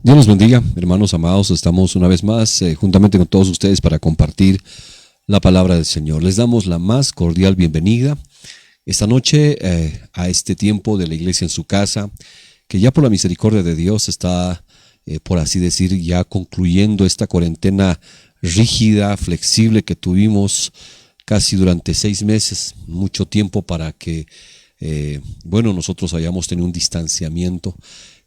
Dios los bendiga, hermanos amados. Estamos una vez más juntamente con todos ustedes para compartir la palabra del Señor. Les damos la más cordial bienvenida esta noche a este tiempo de la iglesia en su casa, que ya por la misericordia de Dios está, por así decir, ya concluyendo esta cuarentena rígida, flexible que tuvimos casi durante 6 meses, mucho tiempo para que, nosotros hayamos tenido un distanciamiento.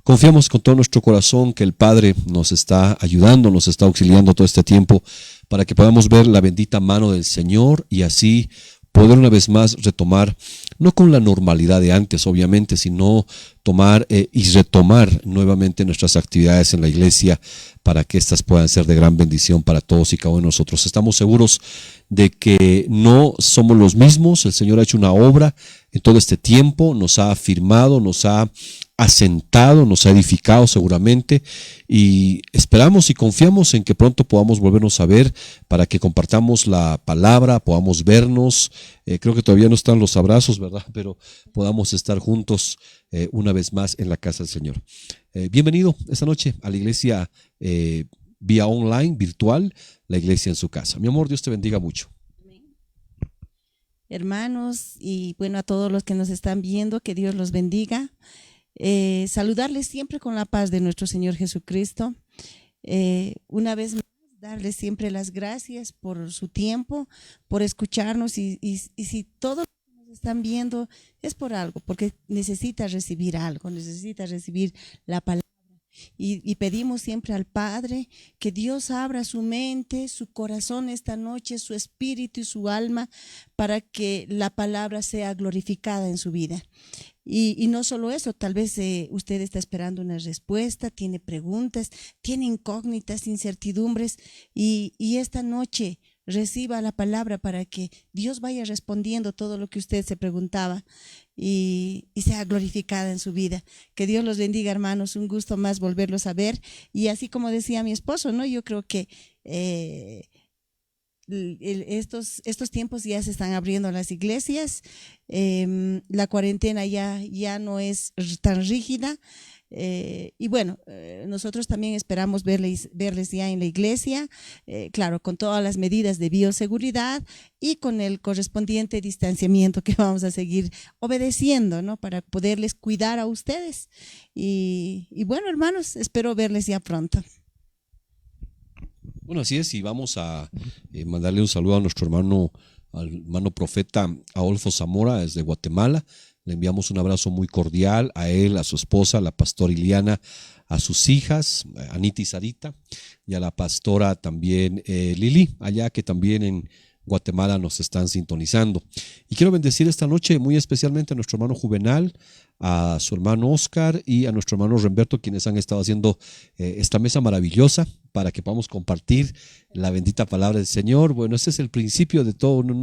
Confiamos con todo nuestro corazón que el Padre nos está ayudando, nos está auxiliando todo este tiempo para que podamos ver la bendita mano del Señor y así poder una vez más retomar, no con la normalidad de antes obviamente, sino tomar y retomar nuevamente nuestras actividades en la iglesia para que éstas puedan ser de gran bendición para todos y cada uno de nosotros. Estamos seguros de que no somos los mismos. El Señor ha hecho una obra en todo este tiempo, nos ha afirmado, nos ha asentado, nos ha edificado seguramente, y esperamos y confiamos en que pronto podamos volvernos a ver para que compartamos la palabra, podamos vernos. Creo que todavía no están los abrazos, ¿verdad? Pero podamos estar juntos una vez más en la casa del Señor. Bienvenido esta noche a la iglesia vía online, virtual, la iglesia en su casa. Mi amor, Dios te bendiga mucho. Hermanos, y bueno, a todos los que nos están viendo, que Dios los bendiga. Saludarles siempre con la paz de nuestro Señor Jesucristo. Una vez más, darles siempre las gracias por su tiempo, por escucharnos, y si todos nos están viendo es por algo, porque necesita recibir algo, necesita recibir la palabra. Y pedimos siempre al Padre que Dios abra su mente, su corazón esta noche, su espíritu y su alma, para que la palabra sea glorificada en su vida. Y no solo eso, tal vez usted está esperando una respuesta, tiene preguntas, tiene incógnitas, incertidumbres, y esta noche reciba la palabra para que Dios vaya respondiendo todo lo que usted se preguntaba y sea glorificada en su vida. Que Dios los bendiga, hermanos. Un gusto más volverlos a ver. Y así como decía mi esposo, ¿no? Yo creo que estos tiempos ya se están abriendo las iglesias. La cuarentena ya no es tan rígida. Y bueno, nosotros también esperamos verles ya en la iglesia, claro, con todas las medidas de bioseguridad y con el correspondiente distanciamiento que vamos a seguir obedeciendo, ¿no? Para poderles cuidar a ustedes. Y bueno, hermanos, espero verles ya pronto. Bueno, así es, y vamos a mandarle un saludo a nuestro hermano, al hermano profeta Adolfo Zamora desde Guatemala. Le enviamos un abrazo muy cordial a él, a su esposa, la pastora Iliana, a sus hijas, Anita y Sarita, y a la pastora también Lili, allá que también en Guatemala nos están sintonizando. Y quiero bendecir esta noche muy especialmente a nuestro hermano Juvenal, a su hermano Oscar y a nuestro hermano Remberto, quienes han estado haciendo esta mesa maravillosa para que podamos compartir la bendita palabra del Señor. Bueno, este es el principio de toda una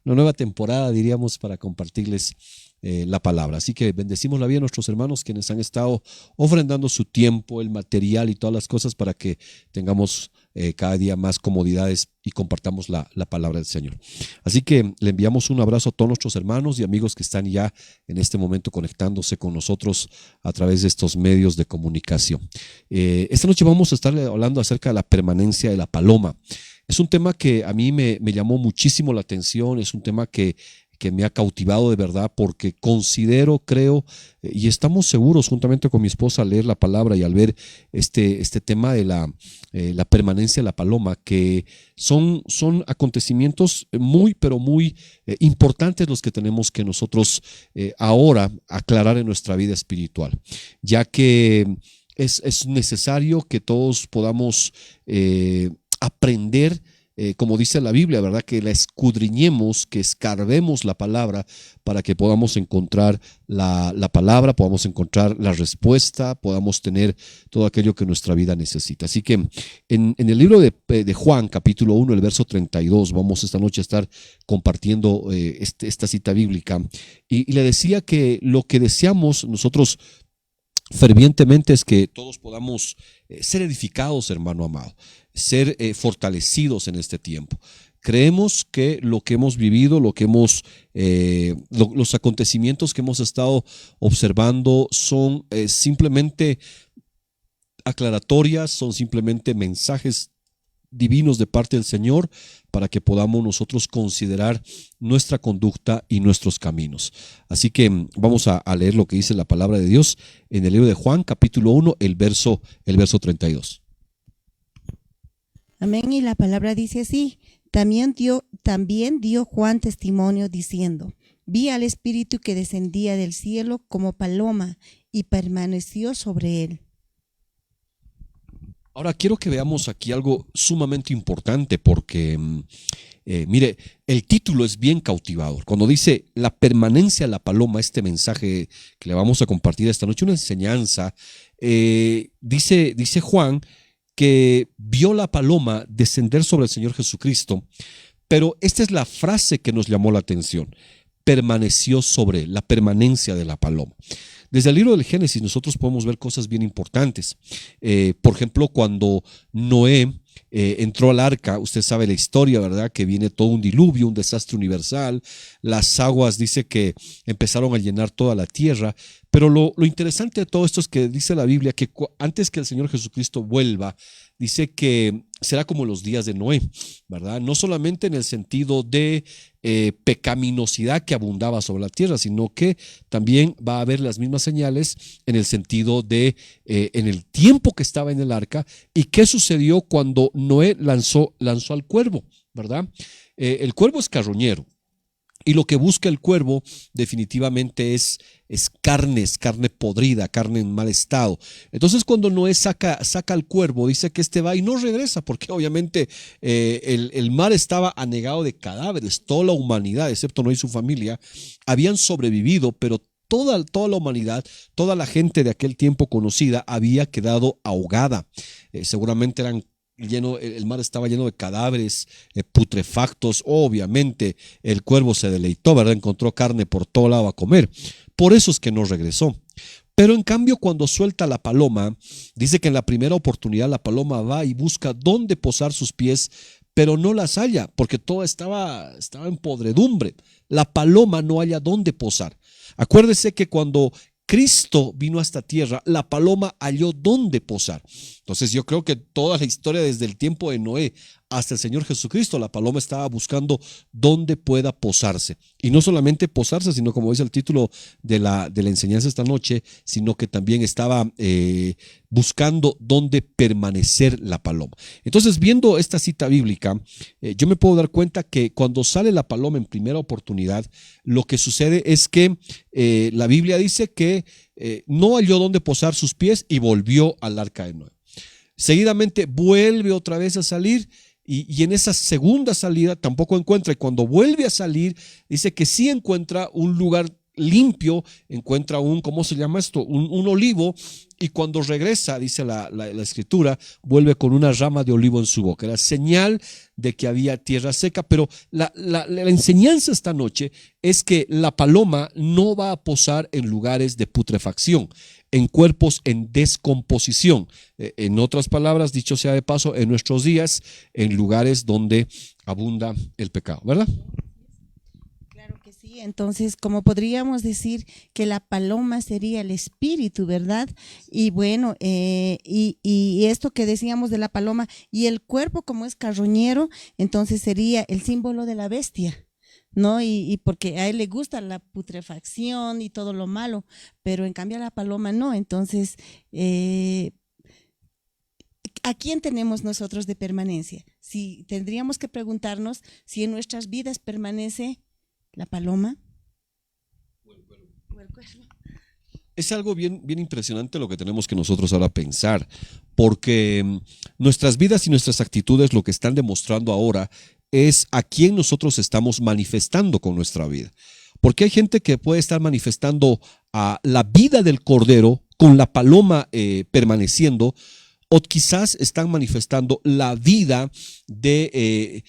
nueva temporada, diríamos, para compartirles la palabra. Así que bendecimos la vida de nuestros hermanos quienes han estado ofrendando su tiempo, el material y todas las cosas para que tengamos cada día más comodidades y compartamos la palabra del Señor. Así que le enviamos un abrazo a todos nuestros hermanos y amigos que están ya en este momento conectándose con nosotros a través de estos medios de comunicación. Esta noche vamos a estar hablando acerca de la permanencia de la paloma. Es un tema que a mí me llamó muchísimo la atención, es un tema que me ha cautivado de verdad, porque considero, creo, y estamos seguros juntamente con mi esposa al leer la palabra y al ver este tema de la permanencia de la paloma, que son acontecimientos muy, pero muy importantes los que tenemos que nosotros ahora aclarar en nuestra vida espiritual, ya que es necesario que todos podamos aprender, como dice la Biblia, ¿verdad? Que la escudriñemos, que escarbemos la palabra para que podamos encontrar la palabra, podamos encontrar la respuesta, podamos tener todo aquello que nuestra vida necesita. Así que en el libro de Juan, capítulo 1, el verso 32, vamos esta noche a estar compartiendo esta cita bíblica. Y le decía que lo que deseamos nosotros fervientemente es que todos podamos ser edificados, hermano amado, ser fortalecidos en este tiempo. Creemos que lo que hemos vivido, los acontecimientos que hemos estado observando son simplemente aclaratorias, son simplemente mensajes divinos de parte del Señor para que podamos nosotros considerar nuestra conducta y nuestros caminos. Así que vamos a leer lo que dice la palabra de Dios en el libro de Juan, capítulo 1, el verso 32. Amén. Y la palabra dice así: también dio Juan testimonio diciendo: vi al Espíritu que descendía del cielo como paloma y permaneció sobre él. Ahora quiero que veamos aquí algo sumamente importante porque, mire, el título es bien cautivador. Cuando dice la permanencia de la paloma, este mensaje que le vamos a compartir esta noche, una enseñanza, dice Juan que vio la paloma descender sobre el Señor Jesucristo, pero esta es la frase que nos llamó la atención: permaneció sobre él, la permanencia de la paloma. Desde el libro del Génesis nosotros podemos ver cosas bien importantes. Por ejemplo, cuando Noé entró al arca, usted sabe la historia, ¿verdad? Que viene todo un diluvio, un desastre universal. Las aguas dice que empezaron a llenar toda la tierra. Pero lo interesante de todo esto es que dice la Biblia que antes que el Señor Jesucristo vuelva, dice que será como los días de Noé, ¿verdad? No solamente en el sentido de pecaminosidad que abundaba sobre la tierra, sino que también va a haber las mismas señales en el sentido de en el tiempo que estaba en el arca y qué sucedió cuando Noé lanzó al cuervo, ¿verdad? El cuervo es carroñero. Y lo que busca el cuervo definitivamente es carne podrida, carne en mal estado. Entonces cuando Noé saca al cuervo, dice que va y no regresa, porque obviamente el mar estaba anegado de cadáveres. Toda la humanidad, excepto Noé y su familia, habían sobrevivido, pero toda la humanidad, toda la gente de aquel tiempo conocida había quedado ahogada. Seguramente el mar estaba lleno de cadáveres putrefactos. Obviamente el cuervo se deleitó, ¿verdad? Encontró carne por todo lado a comer. Por eso es que no regresó. Pero en cambio, cuando suelta la paloma, dice que en la primera oportunidad la paloma va y busca dónde posar sus pies, pero no las halla, porque todo estaba en podredumbre. La paloma no halla dónde posar. Acuérdese que cuando Cristo vino a esta tierra, la paloma halló dónde posar. Entonces yo creo que toda la historia desde el tiempo de Noé hasta el Señor Jesucristo, la paloma estaba buscando dónde pueda posarse. Y no solamente posarse, sino como dice el título de la enseñanza esta noche, sino que también estaba buscando dónde permanecer la paloma. Entonces, viendo esta cita bíblica, yo me puedo dar cuenta que cuando sale la paloma en primera oportunidad, lo que sucede es que la Biblia dice que no halló dónde posar sus pies y volvió al arca de Noé. Seguidamente vuelve otra vez a salir y en esa segunda salida tampoco encuentra, y cuando vuelve a salir dice que sí encuentra un lugar limpio, encuentra ¿cómo se llama esto? Un olivo, y cuando regresa, dice la escritura, vuelve con una rama de olivo en su boca. Era señal de que había tierra seca, pero la enseñanza esta noche es que la paloma no va a posar en lugares de putrefacción, en cuerpos en descomposición. En otras palabras, dicho sea de paso, en nuestros días, en lugares donde abunda el pecado, ¿verdad? Claro que sí. Entonces, como podríamos decir que la paloma sería el espíritu, ¿verdad? Y bueno, y esto que decíamos de la paloma y el cuerpo como es carroñero, entonces sería el símbolo de la bestia, ¿no? Y porque a él le gusta la putrefacción y todo lo malo, pero en cambio a la paloma no. Entonces, ¿a quién tenemos nosotros de permanencia? Si tendríamos que preguntarnos si en nuestras vidas permanece la paloma o el cuervo. Es algo bien impresionante lo que tenemos que nosotros ahora pensar, porque nuestras vidas y nuestras actitudes lo que están demostrando ahora es a quién nosotros estamos manifestando con nuestra vida. Porque hay gente que puede estar manifestando a la vida del Cordero con la paloma permaneciendo, o quizás están manifestando la vida del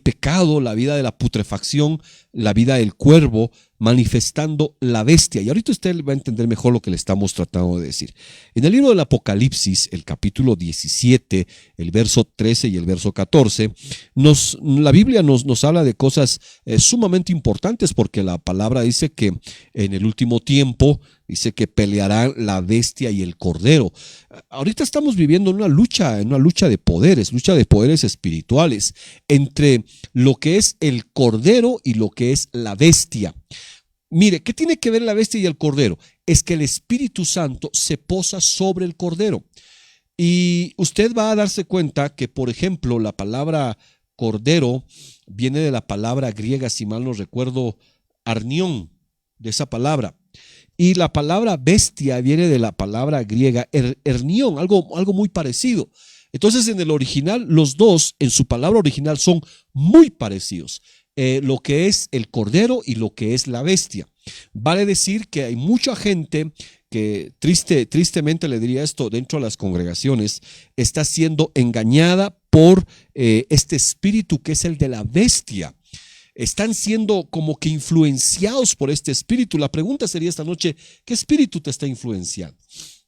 pecado, la vida de la putrefacción, la vida del cuervo, manifestando la bestia. Y ahorita usted va a entender mejor lo que le estamos tratando de decir. En el libro del Apocalipsis, el capítulo 17, el verso 13 y el verso 14, la Biblia nos habla de cosas sumamente importantes, porque la palabra dice que en el último tiempo dice que pelearán la bestia y el cordero. Ahorita estamos viviendo en una lucha de poderes espirituales, entre lo que es el cordero y lo que es la bestia. Mire, ¿qué tiene que ver la bestia y el cordero? Es que el Espíritu Santo se posa sobre el cordero. Y usted va a darse cuenta que, por ejemplo, la palabra cordero viene de la palabra griega, si mal no recuerdo, arnión, de esa palabra. Y la palabra bestia viene de la palabra griega hernión, algo muy parecido. Entonces, en el original, los dos, en su palabra original, son muy parecidos. Lo que es el cordero y lo que es la bestia. Vale decir que hay mucha gente que tristemente le diría esto dentro de las congregaciones, está siendo engañada por este espíritu que es el de la bestia. Están siendo como que influenciados por este espíritu. La pregunta sería esta noche, ¿qué espíritu te está influenciando?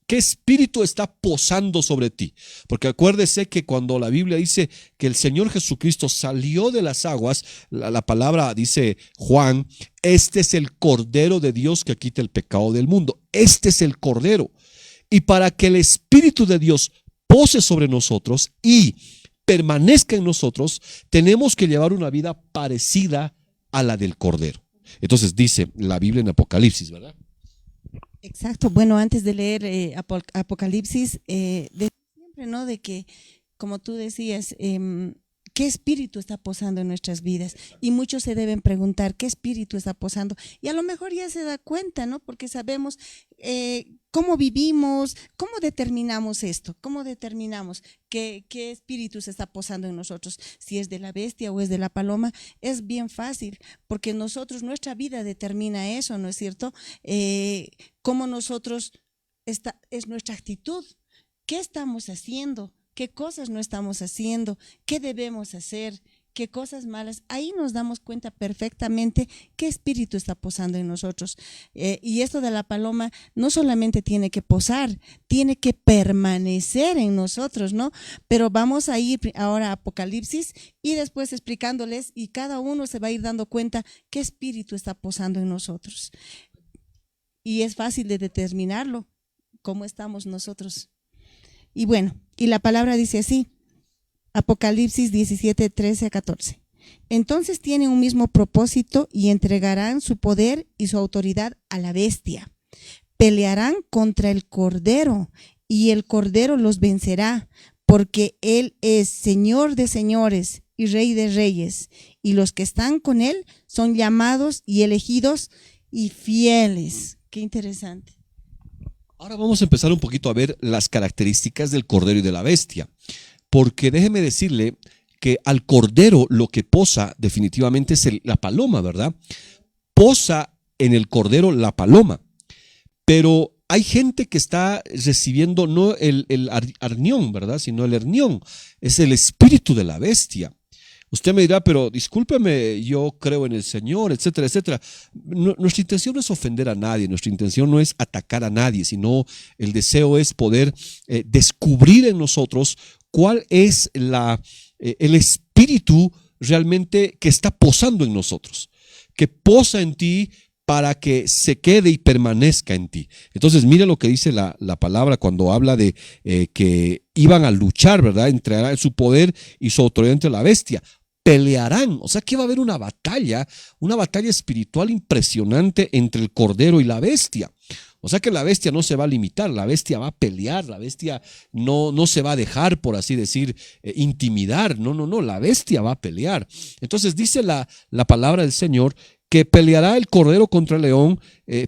¿Qué espíritu está posando sobre ti? Porque acuérdese que cuando la Biblia dice que el Señor Jesucristo salió de las aguas, la palabra dice Juan, este es el Cordero de Dios que quita el pecado del mundo. Este es el Cordero. Y para que el Espíritu de Dios pose sobre nosotros y permanezca en nosotros, tenemos que llevar una vida parecida a la del Cordero. Entonces dice la Biblia en Apocalipsis, ¿verdad? Exacto. Bueno, antes de leer Apocalipsis, de siempre, ¿no? De que, como tú decías, ¿qué espíritu está posando en nuestras vidas? Y muchos se deben preguntar, ¿qué espíritu está posando? Y a lo mejor ya se da cuenta, ¿no? Porque sabemos cómo vivimos, cómo determinamos esto, cómo determinamos qué espíritu se está posando en nosotros, si es de la bestia o es de la paloma. Es bien fácil, porque nuestra vida determina eso, ¿no es cierto? Cómo nosotros, es nuestra actitud, ¿qué estamos haciendo? ¿Qué cosas no estamos haciendo? ¿Qué debemos hacer? ¿Qué cosas malas? Ahí nos damos cuenta perfectamente qué espíritu está posando en nosotros. Y esto de la paloma no solamente tiene que posar, tiene que permanecer en nosotros, ¿no? Pero vamos a ir ahora a Apocalipsis y después explicándoles, y cada uno se va a ir dando cuenta qué espíritu está posando en nosotros. Y es fácil de determinarlo, cómo estamos nosotros. Y bueno, y la palabra dice así, Apocalipsis 17, 13 a 14. Entonces tienen un mismo propósito y entregarán su poder y su autoridad a la bestia. Pelearán contra el Cordero y el Cordero los vencerá, porque Él es Señor de señores y Rey de reyes, y los que están con Él son llamados y elegidos y fieles. Qué interesante. Ahora vamos a empezar un poquito a ver las características del Cordero y de la bestia, porque déjeme decirle que al Cordero lo que posa definitivamente es la paloma, ¿verdad? Posa en el Cordero la paloma, pero hay gente que está recibiendo no el arnión, ¿verdad? Sino el hernión, es el espíritu de la bestia. Usted me dirá, pero discúlpeme, yo creo en el Señor, etcétera, etcétera. Nuestra intención no es ofender a nadie, nuestra intención no es atacar a nadie, sino el deseo es poder descubrir en nosotros cuál es el espíritu realmente que está posando en nosotros, que posa en ti para que se quede y permanezca en ti. Entonces, mire lo que dice la palabra cuando habla de que iban a luchar, ¿verdad? Entregarán su poder y su autoridad entre la bestia. Pelearán, o sea que va a haber una batalla espiritual impresionante entre el Cordero y la bestia. O sea que la bestia no se va a limitar, la bestia va a pelear, la bestia no se va a dejar, por así decir, intimidar. No, la bestia va a pelear. Entonces dice la palabra del Señor que peleará el Cordero contra el león,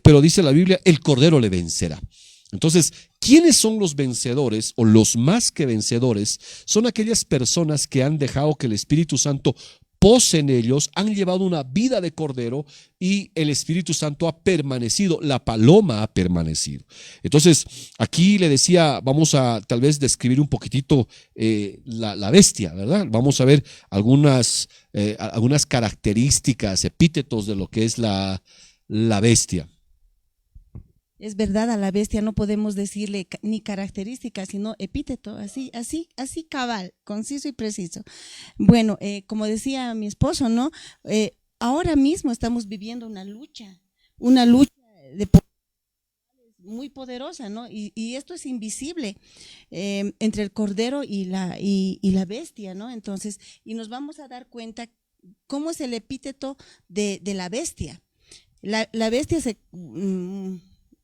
pero dice la Biblia, el Cordero le vencerá. Entonces, ¿quiénes son los vencedores o los más que vencedores? Son aquellas personas que han dejado que el Espíritu Santo pose en ellos, han llevado una vida de cordero y el Espíritu Santo ha permanecido, la paloma ha permanecido. Entonces, aquí le decía, vamos a tal vez describir un poquitito la bestia, ¿verdad? Vamos a ver algunas características, epítetos de lo que es la bestia. Es verdad, a la bestia no podemos decirle ni características, sino epíteto, así cabal, conciso y preciso. Bueno, como decía mi esposo, ¿no? Ahora mismo estamos viviendo una lucha de muy poderosa, ¿no? Y esto es invisible entre el cordero y la bestia, ¿no? Entonces, y nos vamos a dar cuenta cómo es el epíteto de la bestia. La bestia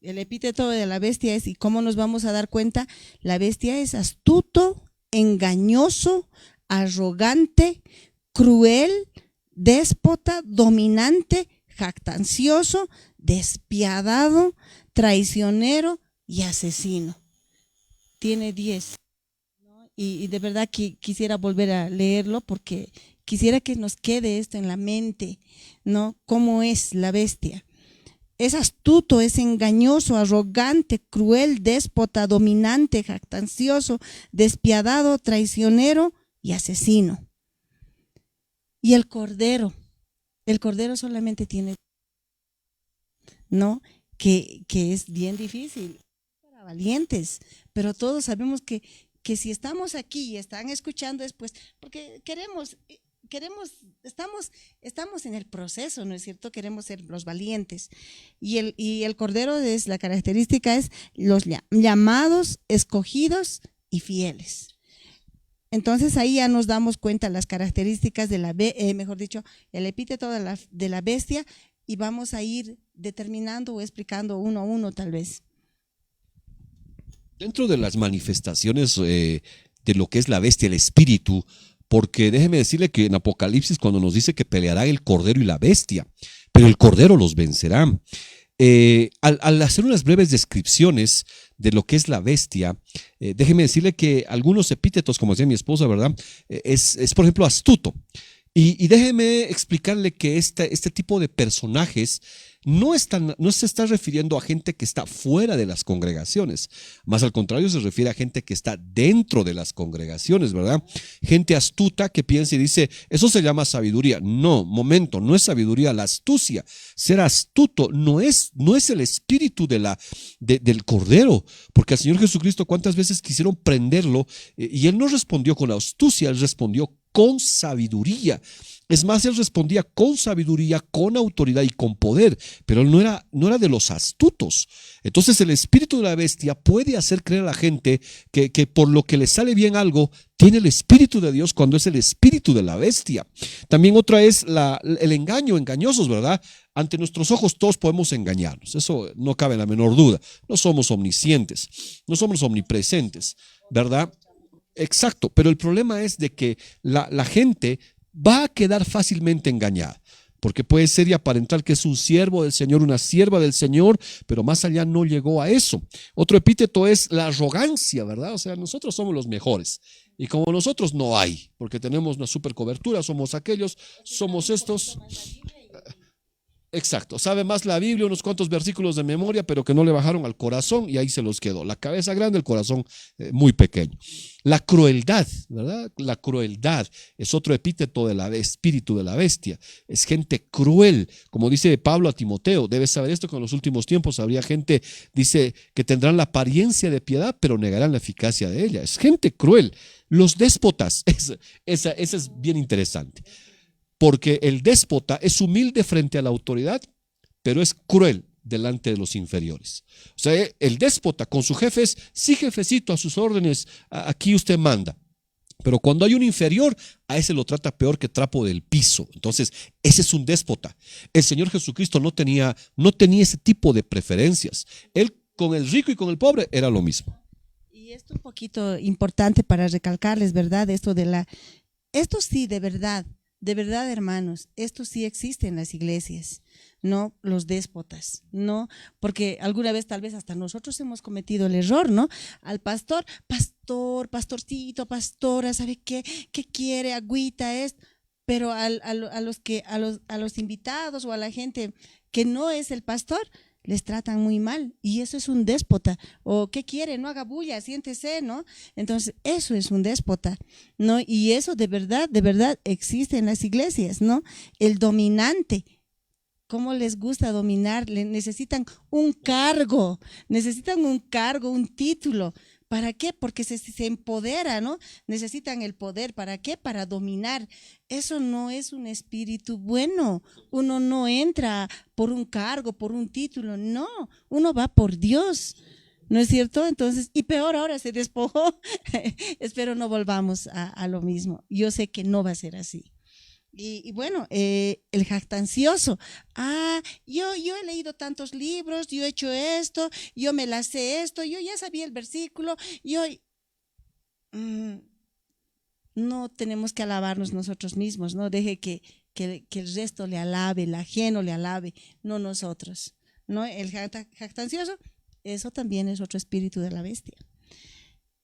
el epíteto de la bestia es, ¿y cómo nos vamos a dar cuenta? La bestia es astuto, engañoso, arrogante, cruel, déspota, dominante, jactancioso, despiadado, traicionero y asesino. Tiene 10. ¿No? Y de verdad que quisiera volver a leerlo porque quisiera que nos quede esto en la mente, ¿no? ¿Cómo es la bestia? Es astuto, es engañoso, arrogante, cruel, déspota, dominante, jactancioso, despiadado, traicionero y asesino. Y el cordero solamente tiene, ¿no? Que es bien difícil para valientes, pero todos sabemos que si estamos aquí y están escuchando es pues porque queremos, estamos en el proceso, ¿no es cierto? Queremos ser los valientes. Y el cordero la característica es los llamados, escogidos y fieles. Entonces ahí ya nos damos cuenta las características mejor dicho, el epíteto de la bestia, y vamos a ir determinando o explicando uno a uno tal vez. Dentro de las manifestaciones de lo que es la bestia, el espíritu, porque déjeme decirle que en Apocalipsis cuando nos dice que peleará el cordero y la bestia, pero el cordero los vencerá. Al hacer unas breves descripciones de lo que es la bestia, déjeme decirle que algunos epítetos, como decía mi esposa, ¿verdad? Es por ejemplo astuto. Y déjeme explicarle que este tipo de personajes no se está refiriendo a gente que está fuera de las congregaciones, más al contrario se refiere a gente que está dentro de las congregaciones, ¿verdad? Gente astuta que piensa y dice, eso se llama sabiduría. No, momento, no es sabiduría, la astucia. Ser astuto no es el espíritu del cordero, porque al Señor Jesucristo cuántas veces quisieron prenderlo y Él no respondió con astucia, Él respondió con sabiduría. Es más, Él respondía con sabiduría, con autoridad y con poder, pero Él no era de los astutos. Entonces el espíritu de la bestia puede hacer creer a la gente que por lo que le sale bien algo, tiene el espíritu de Dios cuando es el espíritu de la bestia. También otra es el engaño, engañosos, ¿verdad? Ante nuestros ojos todos podemos engañarnos, eso no cabe la menor duda. No somos omniscientes, no somos omnipresentes, ¿verdad? Exacto, pero el problema es de que la gente va a quedar fácilmente engañada, porque puede ser y aparentar que es un siervo del Señor, una sierva del Señor, pero más allá no llegó a eso. Otro epíteto es la arrogancia, ¿verdad? O sea, nosotros somos los mejores y como nosotros no hay, porque tenemos una super cobertura, somos aquellos, somos estos. Exacto, sabe más la Biblia, unos cuantos versículos de memoria, pero que no le bajaron al corazón y ahí se los quedó. La cabeza grande, el corazón muy pequeño. La crueldad, ¿verdad? La crueldad es otro epíteto del espíritu de la bestia. Es gente cruel, como dice Pablo a Timoteo. Debes saber esto que en los últimos tiempos habría gente, dice, que tendrán la apariencia de piedad, pero negarán la eficacia de ella. Es gente cruel. Los déspotas, esa es bien interesante. Porque el déspota es humilde frente a la autoridad, pero es cruel delante de los inferiores. O sea, el déspota con su jefe es, sí jefecito, a sus órdenes, aquí usted manda. Pero cuando hay un inferior, a ese lo trata peor que trapo del piso. Entonces, ese es un déspota. El Señor Jesucristo no tenía ese tipo de preferencias. Él con el rico y con el pobre era lo mismo. Y esto es un poquito importante para recalcarles, ¿verdad? Esto sí, de verdad, hermanos, esto sí existe en las iglesias, no los déspotas, no, porque alguna vez tal vez hasta nosotros hemos cometido el error, ¿no? Al pastorcito, pastora, ¿sabe qué? ¿Qué quiere? Agüita, esto. pero a los invitados o a la gente que no es el pastor, les tratan muy mal, y eso es un déspota. O ¿qué quiere? No haga bulla, siéntese, ¿no? Entonces, eso es un déspota, ¿no? Y eso de verdad existe en las iglesias, ¿no? El dominante. ¿Cómo les gusta dominar? Necesitan un cargo, un título. ¿Para qué? Porque se empodera, ¿no? Necesitan el poder. ¿Para qué? Para dominar. Eso no es un espíritu bueno. Uno no entra por un cargo, por un título. No, uno va por Dios. ¿No es cierto? Entonces, y peor ahora se despojó. Espero no volvamos a lo mismo. Yo sé que no va a ser así. Y bueno, el jactancioso. Yo he leído tantos libros, yo he hecho esto, yo me la sé esto, yo ya sabía el versículo, no tenemos que alabarnos nosotros mismos, no deje que el resto le alabe, el ajeno le alabe, no nosotros, ¿no? El jactancioso, eso también es otro espíritu de la bestia.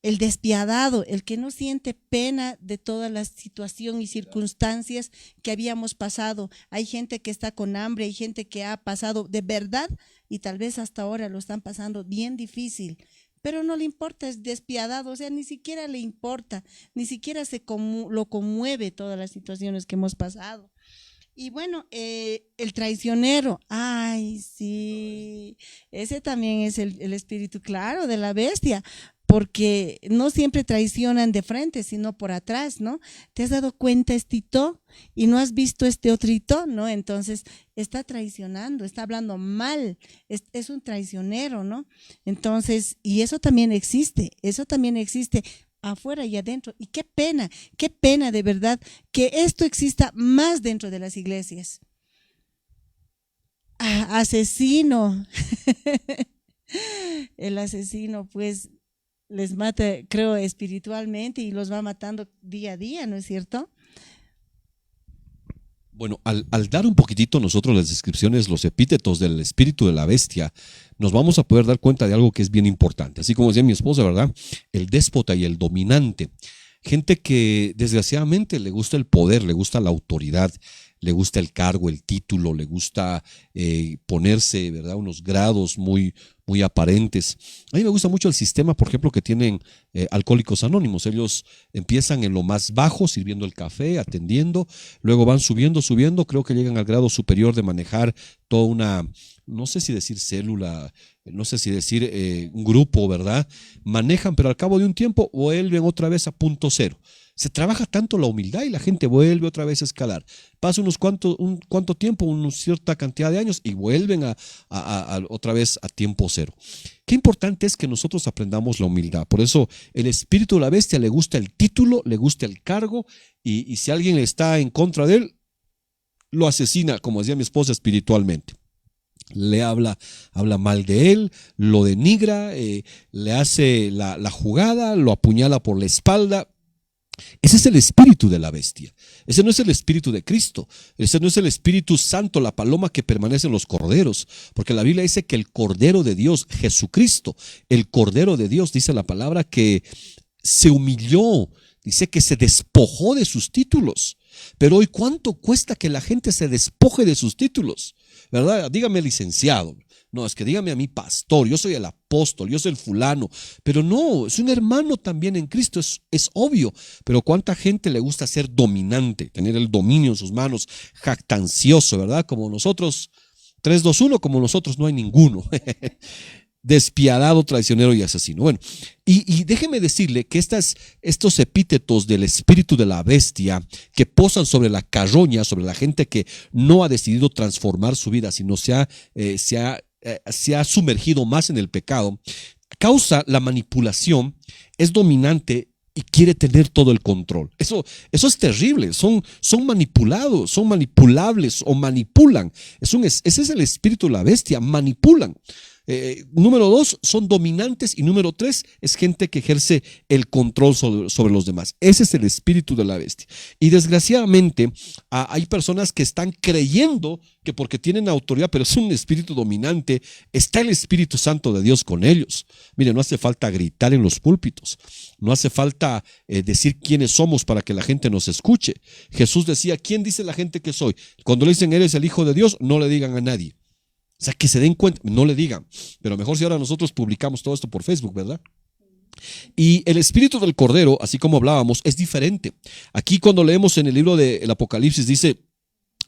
El despiadado, el que no siente pena de toda la situación y circunstancias que habíamos pasado. Hay gente que está con hambre, hay gente que ha pasado de verdad y tal vez hasta ahora lo están pasando bien difícil, pero no le importa, es despiadado, o sea, ni siquiera le importa, ni siquiera lo conmueve todas las situaciones que hemos pasado. Y bueno, el traicionero, ay, sí, ese también es el espíritu, claro, de la bestia, porque no siempre traicionan de frente, sino por atrás, ¿no? ¿Te has dado cuenta estito y no has visto este otrito? ¿No? Entonces está traicionando, está hablando mal, es un traicionero, ¿no? Entonces, y eso también existe afuera y adentro. Y qué pena de verdad que esto exista más dentro de las iglesias. Asesino. El asesino, pues, les mata, creo, espiritualmente y los va matando día a día, ¿no es cierto? Bueno, al dar un poquitito nosotros las descripciones, los epítetos del espíritu de la bestia, nos vamos a poder dar cuenta de algo que es bien importante. Así como decía mi esposa, ¿verdad? El déspota y el dominante. Gente que desgraciadamente le gusta el poder, le gusta la autoridad, le gusta el cargo, el título, le gusta ponerse, ¿verdad?, unos grados muy aparentes. A mí me gusta mucho el sistema, por ejemplo, que tienen Alcohólicos Anónimos. Ellos empiezan en lo más bajo, sirviendo el café, atendiendo, luego van subiendo, creo que llegan al grado superior de manejar toda una, no sé si decir célula, no sé si decir un grupo, ¿verdad? Manejan, pero al cabo de un tiempo vuelven otra vez a punto cero. Se trabaja tanto la humildad y la gente vuelve otra vez a escalar. Pasa un cuánto tiempo, una cierta cantidad de años y vuelven a otra vez a tiempo cero. Qué importante es que nosotros aprendamos la humildad. Por eso el espíritu de la bestia le gusta el título, le gusta el cargo y si alguien está en contra de él, lo asesina, como decía mi esposa, espiritualmente. Le habla mal de él, lo denigra, le hace la jugada, lo apuñala por la espalda. Ese es el espíritu de la bestia. Ese no es el espíritu de Cristo. Ese no es el Espíritu Santo, la paloma que permanece en los corderos. Porque la Biblia dice que el Cordero de Dios, Jesucristo, el Cordero de Dios, dice la palabra que se humilló, dice que se despojó de sus títulos. Pero hoy, ¿cuánto cuesta que la gente se despoje de sus títulos? ¿Verdad? Dígame, licenciado. No, es que dígame a mí, pastor, yo soy el apóstol, yo soy el fulano, pero no, es un hermano también en Cristo, es obvio, pero cuánta gente le gusta ser dominante, tener el dominio en sus manos, jactancioso, ¿verdad? Como nosotros, 3, 2, 1, como nosotros no hay ninguno. Despiadado, traicionero y asesino. Bueno, y déjeme decirle que estos epítetos del espíritu de la bestia que posan sobre la carroña, sobre la gente que no ha decidido transformar su vida, sino se ha sumergido más en el pecado, causa la manipulación, es dominante y quiere tener todo el control. Eso es terrible. Son manipulados, son manipulables o manipulan. Ese es el espíritu de la bestia, manipulan. Número 2, son dominantes. Y número 3, es gente que ejerce el control sobre los demás. Ese es el espíritu de la bestia. Y desgraciadamente hay personas que están creyendo que porque tienen autoridad, pero es un espíritu dominante, está el Espíritu Santo de Dios con ellos. Mire, no hace falta gritar en los púlpitos, no hace falta decir quiénes somos para que la gente nos escuche. Jesús decía, ¿quién dice la gente que soy? Cuando le dicen, eres el Hijo de Dios, no le digan a nadie. O sea, que se den cuenta, no le digan. Pero mejor si ahora nosotros publicamos todo esto por Facebook, ¿verdad? Y el espíritu del Cordero, así como hablábamos, es diferente. Aquí cuando leemos en el libro del Apocalipsis dice,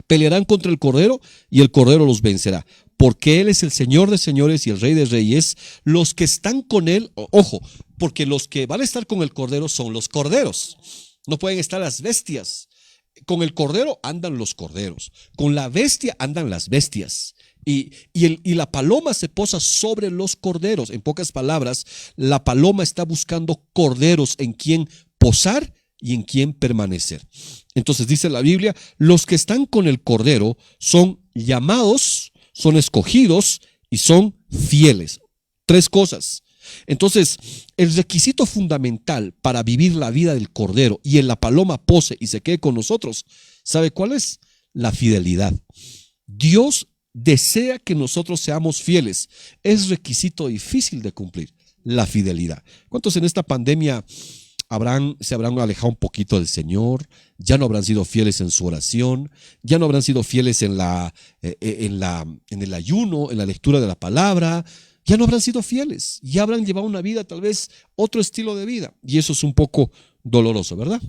pelearán contra el Cordero y el Cordero los vencerá, porque Él es el Señor de señores y el Rey de reyes. Los que están con Él, ojo, porque los que van a estar con el Cordero son los corderos, no pueden estar las bestias. Con el Cordero andan los corderos, con la bestia andan las bestias. Y la paloma se posa sobre los corderos. En pocas palabras, la paloma está buscando corderos en quien posar y en quien permanecer. Entonces dice la Biblia, los que están con el Cordero son llamados, son escogidos y son fieles. 3 cosas. Entonces, el requisito fundamental para vivir la vida del Cordero y en la paloma pose y se quede con nosotros, ¿sabe cuál es? La fidelidad. Dios desea que nosotros seamos fieles. Es requisito difícil de cumplir, la fidelidad. ¿Cuántos en esta pandemia se habrán alejado un poquito del Señor? Ya no habrán sido fieles en su oración, ya no habrán sido fieles en el ayuno, en la lectura de la palabra. Ya no habrán sido fieles, ya habrán llevado una vida, tal vez otro estilo de vida. Y eso es un poco doloroso, ¿verdad?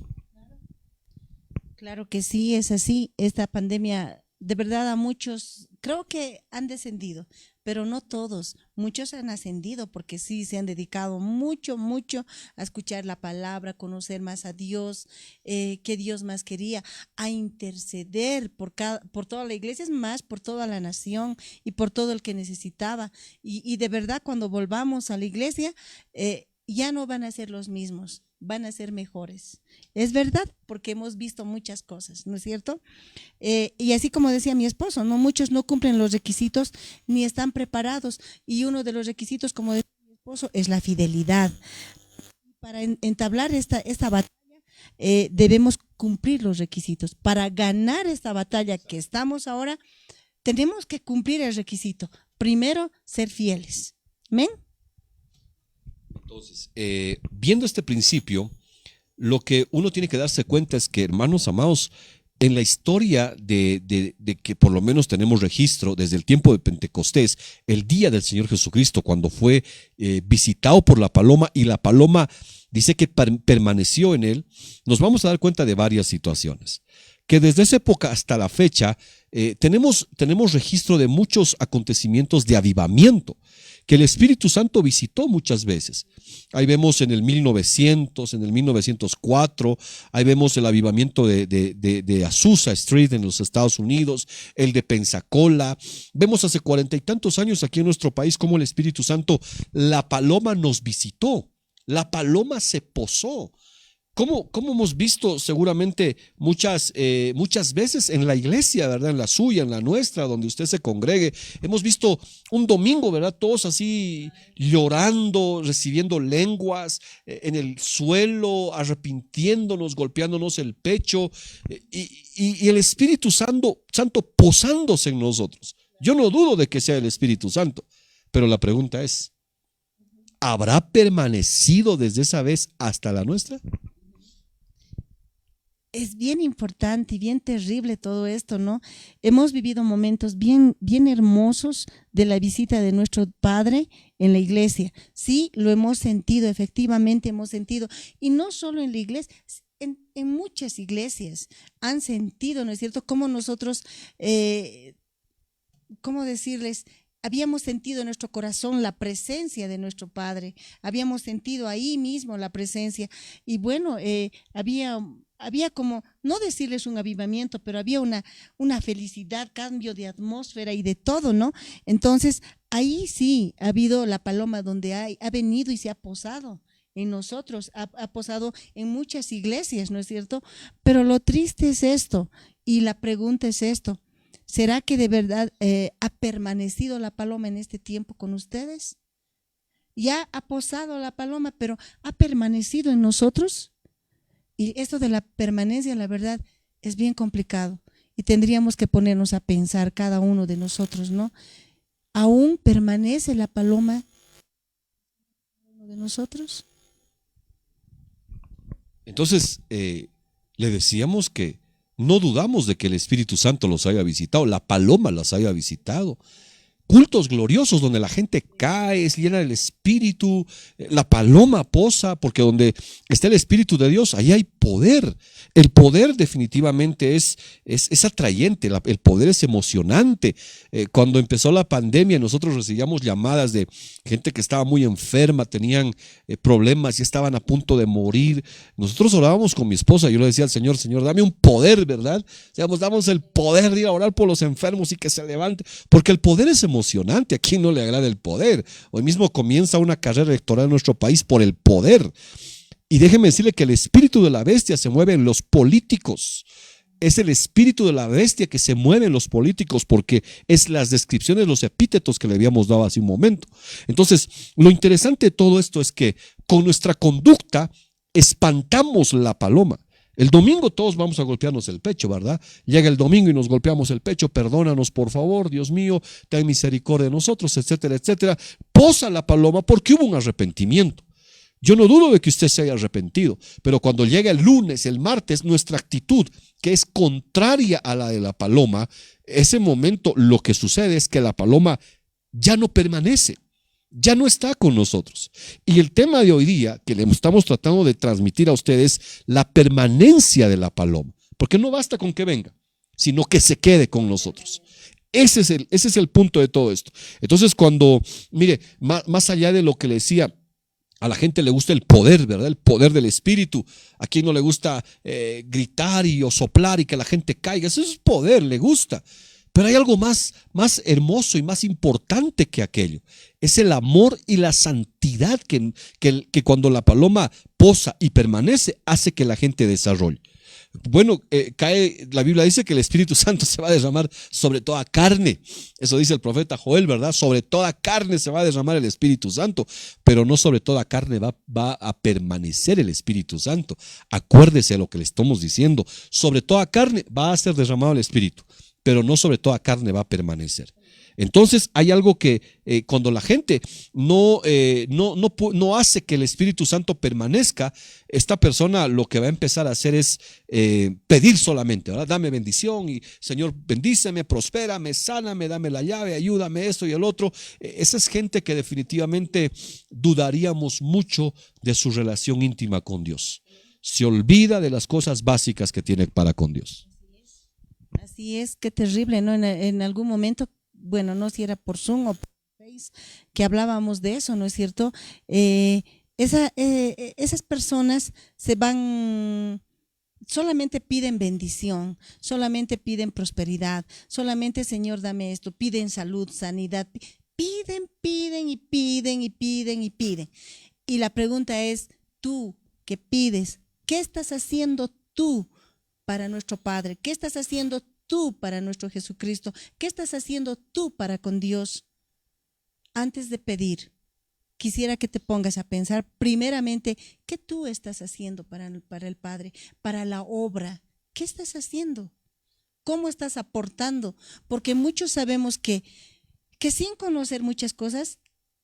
Claro que sí, es así. Esta pandemia, de verdad, a muchos creo que han descendido, pero no todos. Muchos han ascendido porque sí se han dedicado mucho a escuchar la palabra, a conocer más a Dios, que Dios más quería, a interceder por toda la iglesia, es más, por toda la nación y por todo el que necesitaba. Y de verdad, cuando volvamos a la iglesia, ya no van a ser los mismos, van a ser mejores. Es verdad, porque hemos visto muchas cosas, ¿no es cierto? Y así como decía mi esposo, ¿no? Muchos no cumplen los requisitos ni están preparados. Y uno de los requisitos, como decía mi esposo, es la fidelidad. Para entablar esta batalla, debemos cumplir los requisitos. Para ganar esta batalla que estamos ahora, tenemos que cumplir el requisito. Primero, ser fieles. ¿Amén? Entonces, viendo este principio, lo que uno tiene que darse cuenta es que, hermanos amados, en la historia de que por lo menos tenemos registro desde el tiempo de Pentecostés, el día del Señor Jesucristo, cuando fue visitado por la paloma y la paloma dice que permaneció en él, nos vamos a dar cuenta de varias situaciones. Que desde esa época hasta la fecha tenemos registro de muchos acontecimientos de avivamiento que el Espíritu Santo visitó muchas veces. Ahí vemos en el 1900, en el 1904, ahí vemos el avivamiento de Azusa Street en los Estados Unidos, el de Pensacola. Vemos hace 40 y tantos años aquí en nuestro país cómo el Espíritu Santo, la paloma nos visitó, la paloma se posó. ¿Cómo hemos visto seguramente muchas veces en la iglesia, ¿verdad? En la suya, en la nuestra, donde usted se congregue. Hemos visto un domingo, ¿verdad? Todos así llorando, recibiendo lenguas en el suelo, arrepintiéndonos, golpeándonos el pecho y el Espíritu Santo posándose en nosotros. Yo no dudo de que sea el Espíritu Santo, pero la pregunta es, ¿habrá permanecido desde esa vez hasta la nuestra? Es bien importante y bien terrible todo esto, ¿no? Hemos vivido momentos bien hermosos de la visita de nuestro Padre en la iglesia. Sí, lo hemos sentido, efectivamente hemos sentido. Y no solo en la iglesia, en muchas iglesias han sentido, ¿no es cierto?, cómo nosotros, ¿cómo decirles?, habíamos sentido en nuestro corazón la presencia de nuestro Padre, habíamos sentido ahí mismo la presencia. Y bueno, había como, no decirles un avivamiento, pero había una felicidad, cambio de atmósfera y de todo, ¿no? Entonces, ahí sí ha habido la paloma donde ha venido y se ha posado en nosotros, ha posado en muchas iglesias, ¿no es cierto? Pero lo triste es esto, y la pregunta es esto: ¿Será que de verdad ha permanecido la paloma en este tiempo con ustedes? Ya ha posado la paloma, pero ¿ha permanecido en nosotros? Y esto de la permanencia, la verdad, es bien complicado. Y tendríamos que ponernos a pensar cada uno de nosotros, ¿no? ¿Aún permanece la paloma en uno de nosotros? Entonces, le decíamos que no dudamos de que el Espíritu Santo los haya visitado, la paloma los haya visitado. Cultos gloriosos donde la gente cae, es llena del Espíritu, la paloma posa, porque donde está el Espíritu de Dios, ahí hay poder. El poder definitivamente es atrayente, el poder es emocionante. Cuando empezó la pandemia, nosotros recibíamos llamadas de gente que estaba muy enferma, tenían problemas y estaban a punto de morir. Nosotros orábamos con mi esposa, yo le decía al Señor, Señor, dame un poder, ¿verdad? Digamos, damos el poder de ir a orar por los enfermos y que se levante, porque el poder es emocionante. ¿A quién no le agrada el poder? Hoy mismo comienza una carrera electoral en nuestro país por el poder. Y déjeme decirle que el espíritu de la bestia se mueve en los políticos. Es el espíritu de la bestia que se mueve en los políticos, porque es las descripciones, los epítetos que le habíamos dado hace un momento. Entonces, lo interesante de todo esto es que con nuestra conducta espantamos la paloma. El domingo todos vamos a golpearnos el pecho, ¿verdad? Llega el domingo y nos golpeamos el pecho, perdónanos por favor, Dios mío, ten misericordia de nosotros, etcétera, etcétera. Posa la paloma porque hubo un arrepentimiento. Yo no dudo de que usted se haya arrepentido, pero cuando llega el lunes, el martes, nuestra actitud, que es contraria a la de la paloma, ese momento lo que sucede es que la paloma ya no permanece, ya no está con nosotros. Y el tema de hoy día que le estamos tratando de transmitir a ustedes, la permanencia de la paloma, porque no basta con que venga, sino que se quede con nosotros. Ese es el punto de todo esto. Entonces cuando, mire, más allá de lo que le decía, a la gente le gusta el poder, ¿verdad? El poder del Espíritu. A quien no le gusta gritar o soplar y que la gente caiga. Eso es poder, le gusta. Pero hay algo más hermoso y más importante que aquello. Es el amor y la santidad que cuando la paloma posa y permanece, hace que la gente desarrolle. Bueno, la Biblia dice que el Espíritu Santo se va a derramar sobre toda carne. Eso dice el profeta Joel, ¿verdad? Sobre toda carne se va a derramar el Espíritu Santo, pero no sobre toda carne va a permanecer el Espíritu Santo. Acuérdese de lo que le estamos diciendo. Sobre toda carne va a ser derramado el Espíritu, pero no sobre toda carne va a permanecer. Entonces hay algo que cuando la gente no hace que el Espíritu Santo permanezca, esta persona lo que va a empezar a hacer es pedir solamente, ¿verdad? Dame bendición y Señor bendíceme, prospérame, sáname, dame la llave, ayúdame esto y el otro. Esa es gente que definitivamente dudaríamos mucho de su relación íntima con Dios. Se olvida de las cosas básicas que tiene para con Dios. Así es, qué terrible, ¿no? En algún momento, bueno, no sé si era por Zoom o por Face, que hablábamos de eso, ¿no es cierto? Esas personas se van, solamente piden bendición, solamente piden prosperidad, solamente Señor dame esto, piden salud, sanidad, piden y piden y piden y piden. Y la pregunta es, tú que pides, ¿qué estás haciendo tú para nuestro Padre? ¿Qué estás haciendo tú para nuestro Jesucristo? ¿Qué estás haciendo tú para con Dios? Antes de pedir, quisiera que te pongas a pensar primeramente, ¿qué tú estás haciendo para el Padre, para la obra? ¿Qué estás haciendo? ¿Cómo estás aportando? Porque muchos sabemos que sin conocer muchas cosas,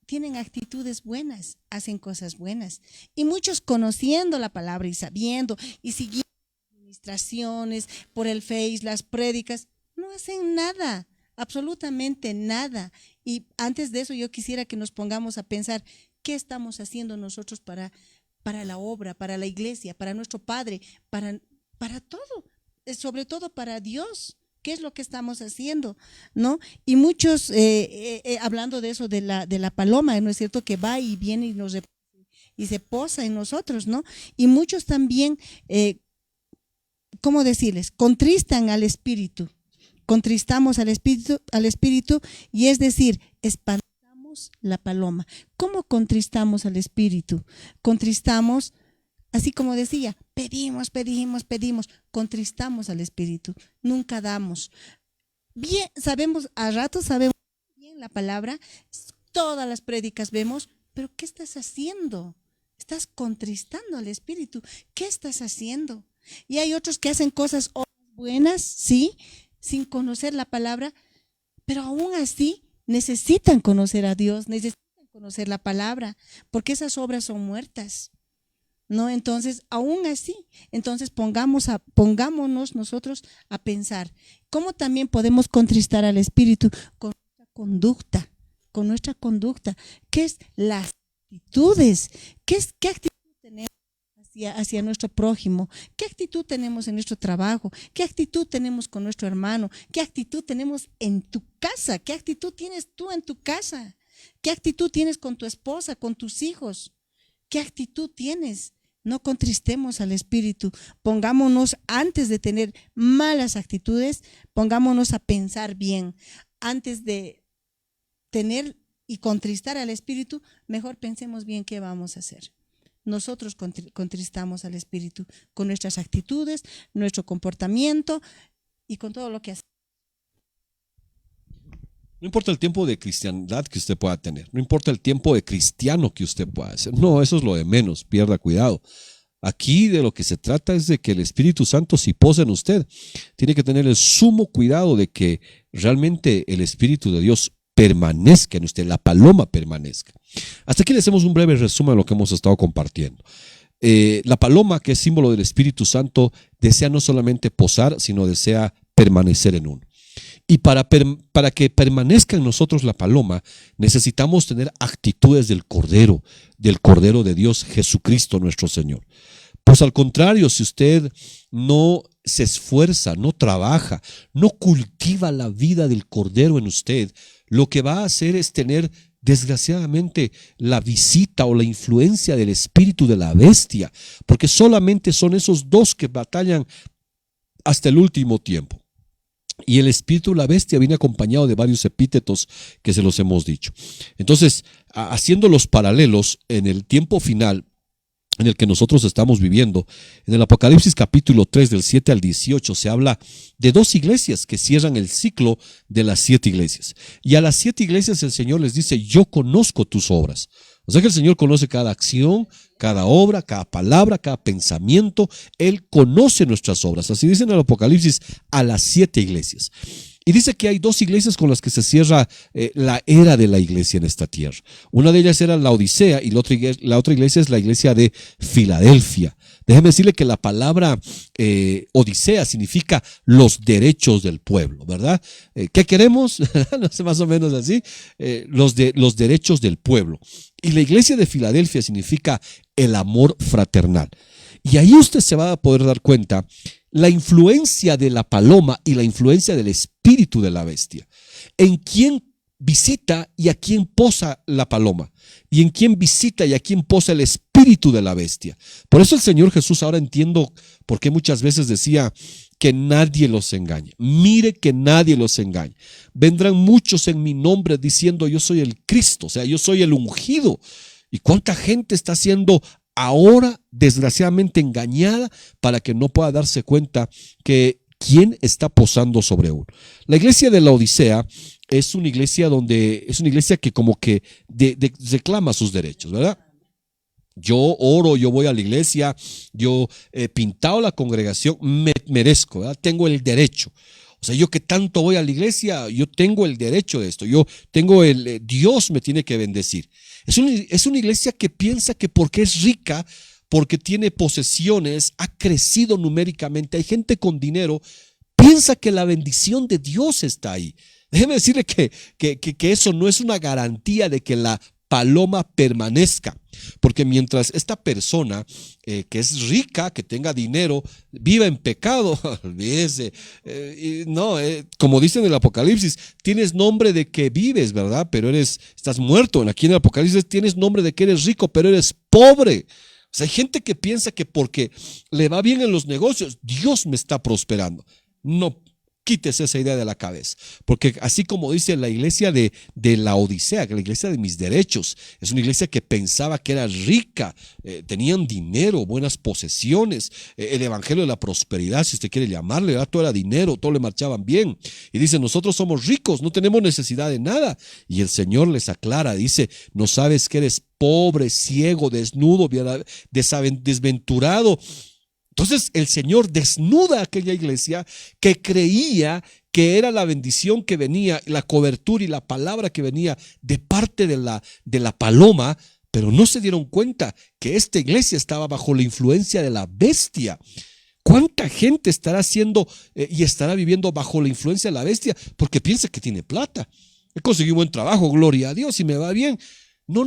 tienen actitudes buenas, hacen cosas buenas. Y muchos conociendo la palabra y sabiendo y siguiendo administraciones, por el Face, las prédicas, no hacen nada, absolutamente nada. Y antes de eso yo quisiera que nos pongamos a pensar qué estamos haciendo nosotros para la obra, para la iglesia, para nuestro Padre, para todo, sobre todo para Dios. ¿Qué es lo que estamos haciendo? ¿No? Y muchos, hablando de eso, de la paloma, ¿no es cierto? Que va y viene y se posa en nosotros, ¿no? Y muchos también, ¿cómo decirles? Contristan al Espíritu, contristamos al Espíritu, y es decir, espantamos la paloma. ¿Cómo contristamos al Espíritu? Contristamos, así como decía, pedimos, contristamos al Espíritu, nunca damos. bien, sabemos, a ratos sabemos bien la palabra, todas las prédicas vemos, pero ¿qué estás haciendo? Estás contristando al Espíritu. ¿Qué estás haciendo? Y hay otros que hacen cosas buenas, sí, sin conocer la palabra, pero aún así necesitan conocer a Dios, necesitan conocer la palabra, porque esas obras son muertas. ¿No? Entonces, aún así, entonces pongámonos nosotros a pensar, ¿cómo también podemos contristar al Espíritu? Con nuestra conducta, ¿qué es las actitudes? ¿Qué actitud tenemos hacia nuestro prójimo? ¿Qué actitud tenemos en nuestro trabajo? ¿Qué actitud tenemos con nuestro hermano? ¿Qué actitud tenemos en tu casa? ¿Qué actitud tienes tú en tu casa? ¿Qué actitud tienes con tu esposa, con tus hijos? ¿Qué actitud tienes? No contristemos al Espíritu. Pongámonos, antes de tener malas actitudes, pongámonos a pensar bien. Antes de tener y contristar al Espíritu, mejor pensemos bien qué vamos a hacer. Nosotros contristamos al Espíritu con nuestras actitudes, nuestro comportamiento y con todo lo que hacemos. No importa el tiempo de cristiandad que usted pueda tener, no importa el tiempo de cristiano que usted pueda hacer, no, eso es lo de menos, pierda cuidado. Aquí de lo que se trata es de que el Espíritu Santo, si posa en usted, tiene que tener el sumo cuidado de que realmente el Espíritu de Dios permanezca en usted, la paloma permanezca. Hasta aquí le hacemos un breve resumen de lo que hemos estado compartiendo. La paloma, que es símbolo del Espíritu Santo, desea no solamente posar, sino desea permanecer en uno. Y para que permanezca en nosotros la paloma, necesitamos tener actitudes del Cordero de Dios, Jesucristo nuestro Señor. Pues al contrario, si usted no se esfuerza, no trabaja, no cultiva la vida del Cordero en usted, lo que va a hacer es tener, desgraciadamente, la visita o la influencia del espíritu de la bestia, porque solamente son esos dos que batallan hasta el último tiempo. Y el espíritu de la bestia viene acompañado de varios epítetos que se los hemos dicho. Entonces, haciendo los paralelos en el tiempo final en el que nosotros estamos viviendo, en el Apocalipsis capítulo 3 del 7 al 18 se habla de dos iglesias que cierran el ciclo de las 7 iglesias. Y a las 7 iglesias el Señor les dice: yo conozco tus obras. O sea que el Señor conoce cada acción, cada obra, cada palabra, cada pensamiento. Él conoce nuestras obras. Así dice en el Apocalipsis a las 7 iglesias. Y dice que hay 2 iglesias con las que se cierra la era de la iglesia en esta tierra. Una de ellas era la Odisea y la otra iglesia es la iglesia de Filadelfia. Déjeme decirle que la palabra Odisea significa los derechos del pueblo, ¿verdad? ¿Qué queremos? No sé, más o menos así. Los derechos del pueblo. Y la iglesia de Filadelfia significa el amor fraternal. Y ahí usted se va a poder dar cuenta la influencia de la paloma y la influencia del espíritu de la bestia. En quién visita y a quién posa la paloma. Y en quién visita y a quién posa el espíritu de la bestia. Por eso el Señor Jesús, ahora entiendo por qué muchas veces decía que nadie los engañe. Mire que nadie los engañe. Vendrán muchos en mi nombre diciendo yo soy el Cristo, o sea, yo soy el ungido. ¿Y cuánta gente está siendo ahora desgraciadamente engañada para que no pueda darse cuenta que quién está posando sobre uno? La iglesia de la Odisea es una iglesia que como que reclama sus derechos, ¿verdad? Yo oro, yo voy a la iglesia, yo he pintado la congregación, me merezco, ¿verdad? Tengo el derecho. O sea, yo que tanto voy a la iglesia, yo tengo el derecho de esto, yo tengo Dios me tiene que bendecir. Es una iglesia que piensa que porque es rica, porque tiene posesiones, ha crecido numéricamente, hay gente con dinero, piensa que la bendición de Dios está ahí. Déjeme decirle que eso no es una garantía de que la paloma permanezca, porque mientras esta persona que es rica, que tenga dinero, viva en pecado, olvídese, como dice en el Apocalipsis, tienes nombre de que vives, ¿verdad? Pero estás muerto. Aquí en el Apocalipsis tienes nombre de que eres rico, pero eres pobre. O sea, hay gente que piensa que porque le va bien en los negocios, Dios me está prosperando. No, quítese esa idea de la cabeza, porque así como dice la iglesia de la Odisea, que la iglesia de mis derechos, es una iglesia que pensaba que era rica, tenían dinero, buenas posesiones, el evangelio de la prosperidad, si usted quiere llamarle, ¿verdad? Todo era dinero, todo le marchaban bien, y dice, nosotros somos ricos, no tenemos necesidad de nada, y el Señor les aclara, dice, no sabes que eres pobre, ciego, desnudo, desventurado. Entonces el Señor desnuda a aquella iglesia que creía que era la bendición que venía, la cobertura y la palabra que venía de parte de la paloma, pero no se dieron cuenta que esta iglesia estaba bajo la influencia de la bestia. ¿Cuánta gente estará haciendo y estará viviendo bajo la influencia de la bestia porque piensa que tiene plata? He conseguido un buen trabajo, gloria a Dios, y me va bien. No,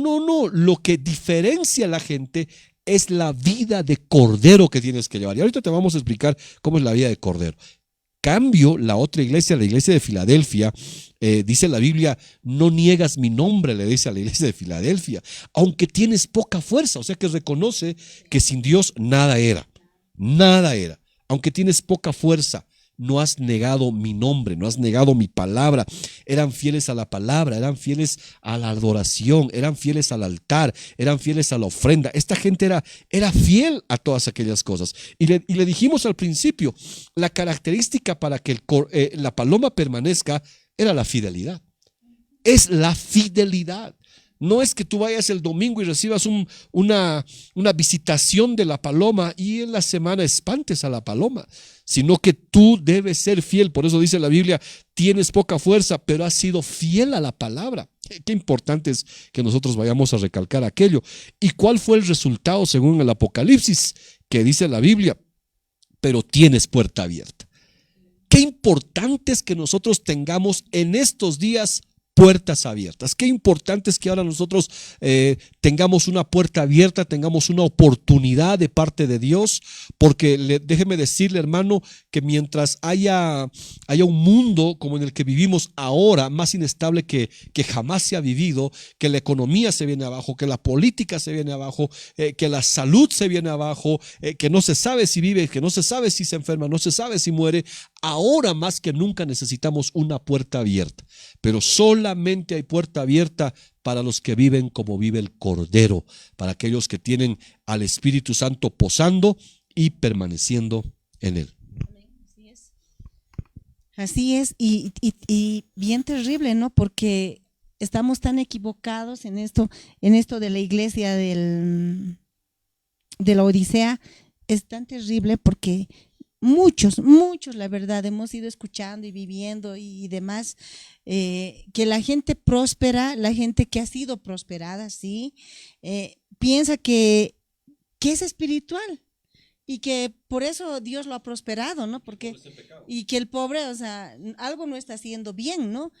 lo que diferencia a la gente es la vida de cordero que tienes que llevar. Y ahorita te vamos a explicar cómo es la vida de cordero. Cambio, la otra iglesia, la iglesia de Filadelfia, dice la Biblia, no niegas mi nombre, le dice a la iglesia de Filadelfia, aunque tienes poca fuerza, o sea que reconoce que sin Dios nada era, aunque tienes poca fuerza. No has negado mi nombre, no has negado mi palabra. Eran fieles a la palabra, eran fieles a la adoración, eran fieles al altar, eran fieles a la ofrenda. Esta gente era fiel a todas aquellas cosas. Y le dijimos al principio, la característica para que la paloma permanezca era la fidelidad. Es la fidelidad. No es que tú vayas el domingo y recibas una visitación de la paloma y en la semana espantes a la paloma, sino que tú debes ser fiel. Por eso dice la Biblia, tienes poca fuerza, pero has sido fiel a la palabra. Qué importante es que nosotros vayamos a recalcar aquello. ¿Y cuál fue el resultado según el Apocalipsis? Que dice la Biblia, pero tienes puerta abierta. Qué importante es que nosotros tengamos en estos días puertas abiertas. Qué importante es que ahora nosotros tengamos una puerta abierta, tengamos una oportunidad de parte de Dios, porque déjeme decirle, hermano, que mientras haya un mundo como en el que vivimos ahora, más inestable que jamás se ha vivido, que la economía se viene abajo, que la política se viene abajo, que la salud se viene abajo, que no se sabe si vive, que no se sabe si se enferma, no se sabe si muere, ahora más que nunca necesitamos una puerta abierta, pero solamente hay puerta abierta para los que viven como vive el Cordero, para aquellos que tienen al Espíritu Santo posando y permaneciendo en él. Así es, y bien terrible, ¿no? Porque estamos tan equivocados en esto de la iglesia de la Odisea. Es tan terrible porque muchos, la verdad, hemos ido escuchando y viviendo y demás, que la gente próspera, la gente que ha sido prosperada, sí, piensa que es espiritual y que por eso Dios lo ha prosperado, ¿no? Porque, y que el pobre, o sea, algo no está haciendo bien, ¿no?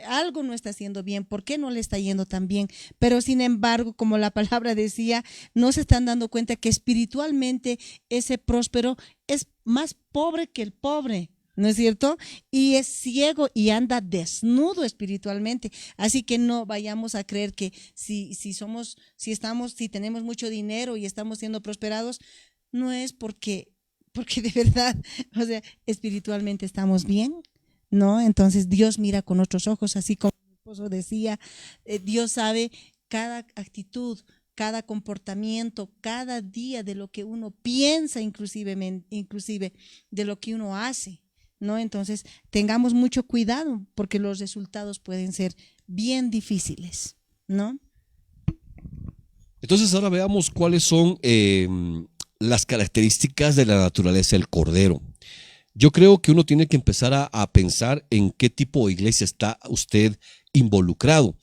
Algo no está haciendo bien, ¿por qué no le está yendo tan bien? Pero sin embargo, como la palabra decía, no se están dando cuenta que espiritualmente ese próspero es más pobre que el pobre, ¿no es cierto? Y es ciego y anda desnudo espiritualmente. Así que no vayamos a creer que si tenemos mucho dinero y estamos siendo prosperados, no es porque de verdad, o sea, espiritualmente estamos bien, ¿no? Entonces Dios mira con otros ojos, así como mi esposo decía, Dios sabe cada actitud, cada comportamiento, cada día de lo que uno piensa, inclusive de lo que uno hace, ¿no? Entonces tengamos mucho cuidado porque los resultados pueden ser bien difíciles, ¿no? Entonces ahora veamos cuáles son las características de la naturaleza del Cordero. Yo creo que uno tiene que empezar a pensar en qué tipo de iglesia está usted involucrado,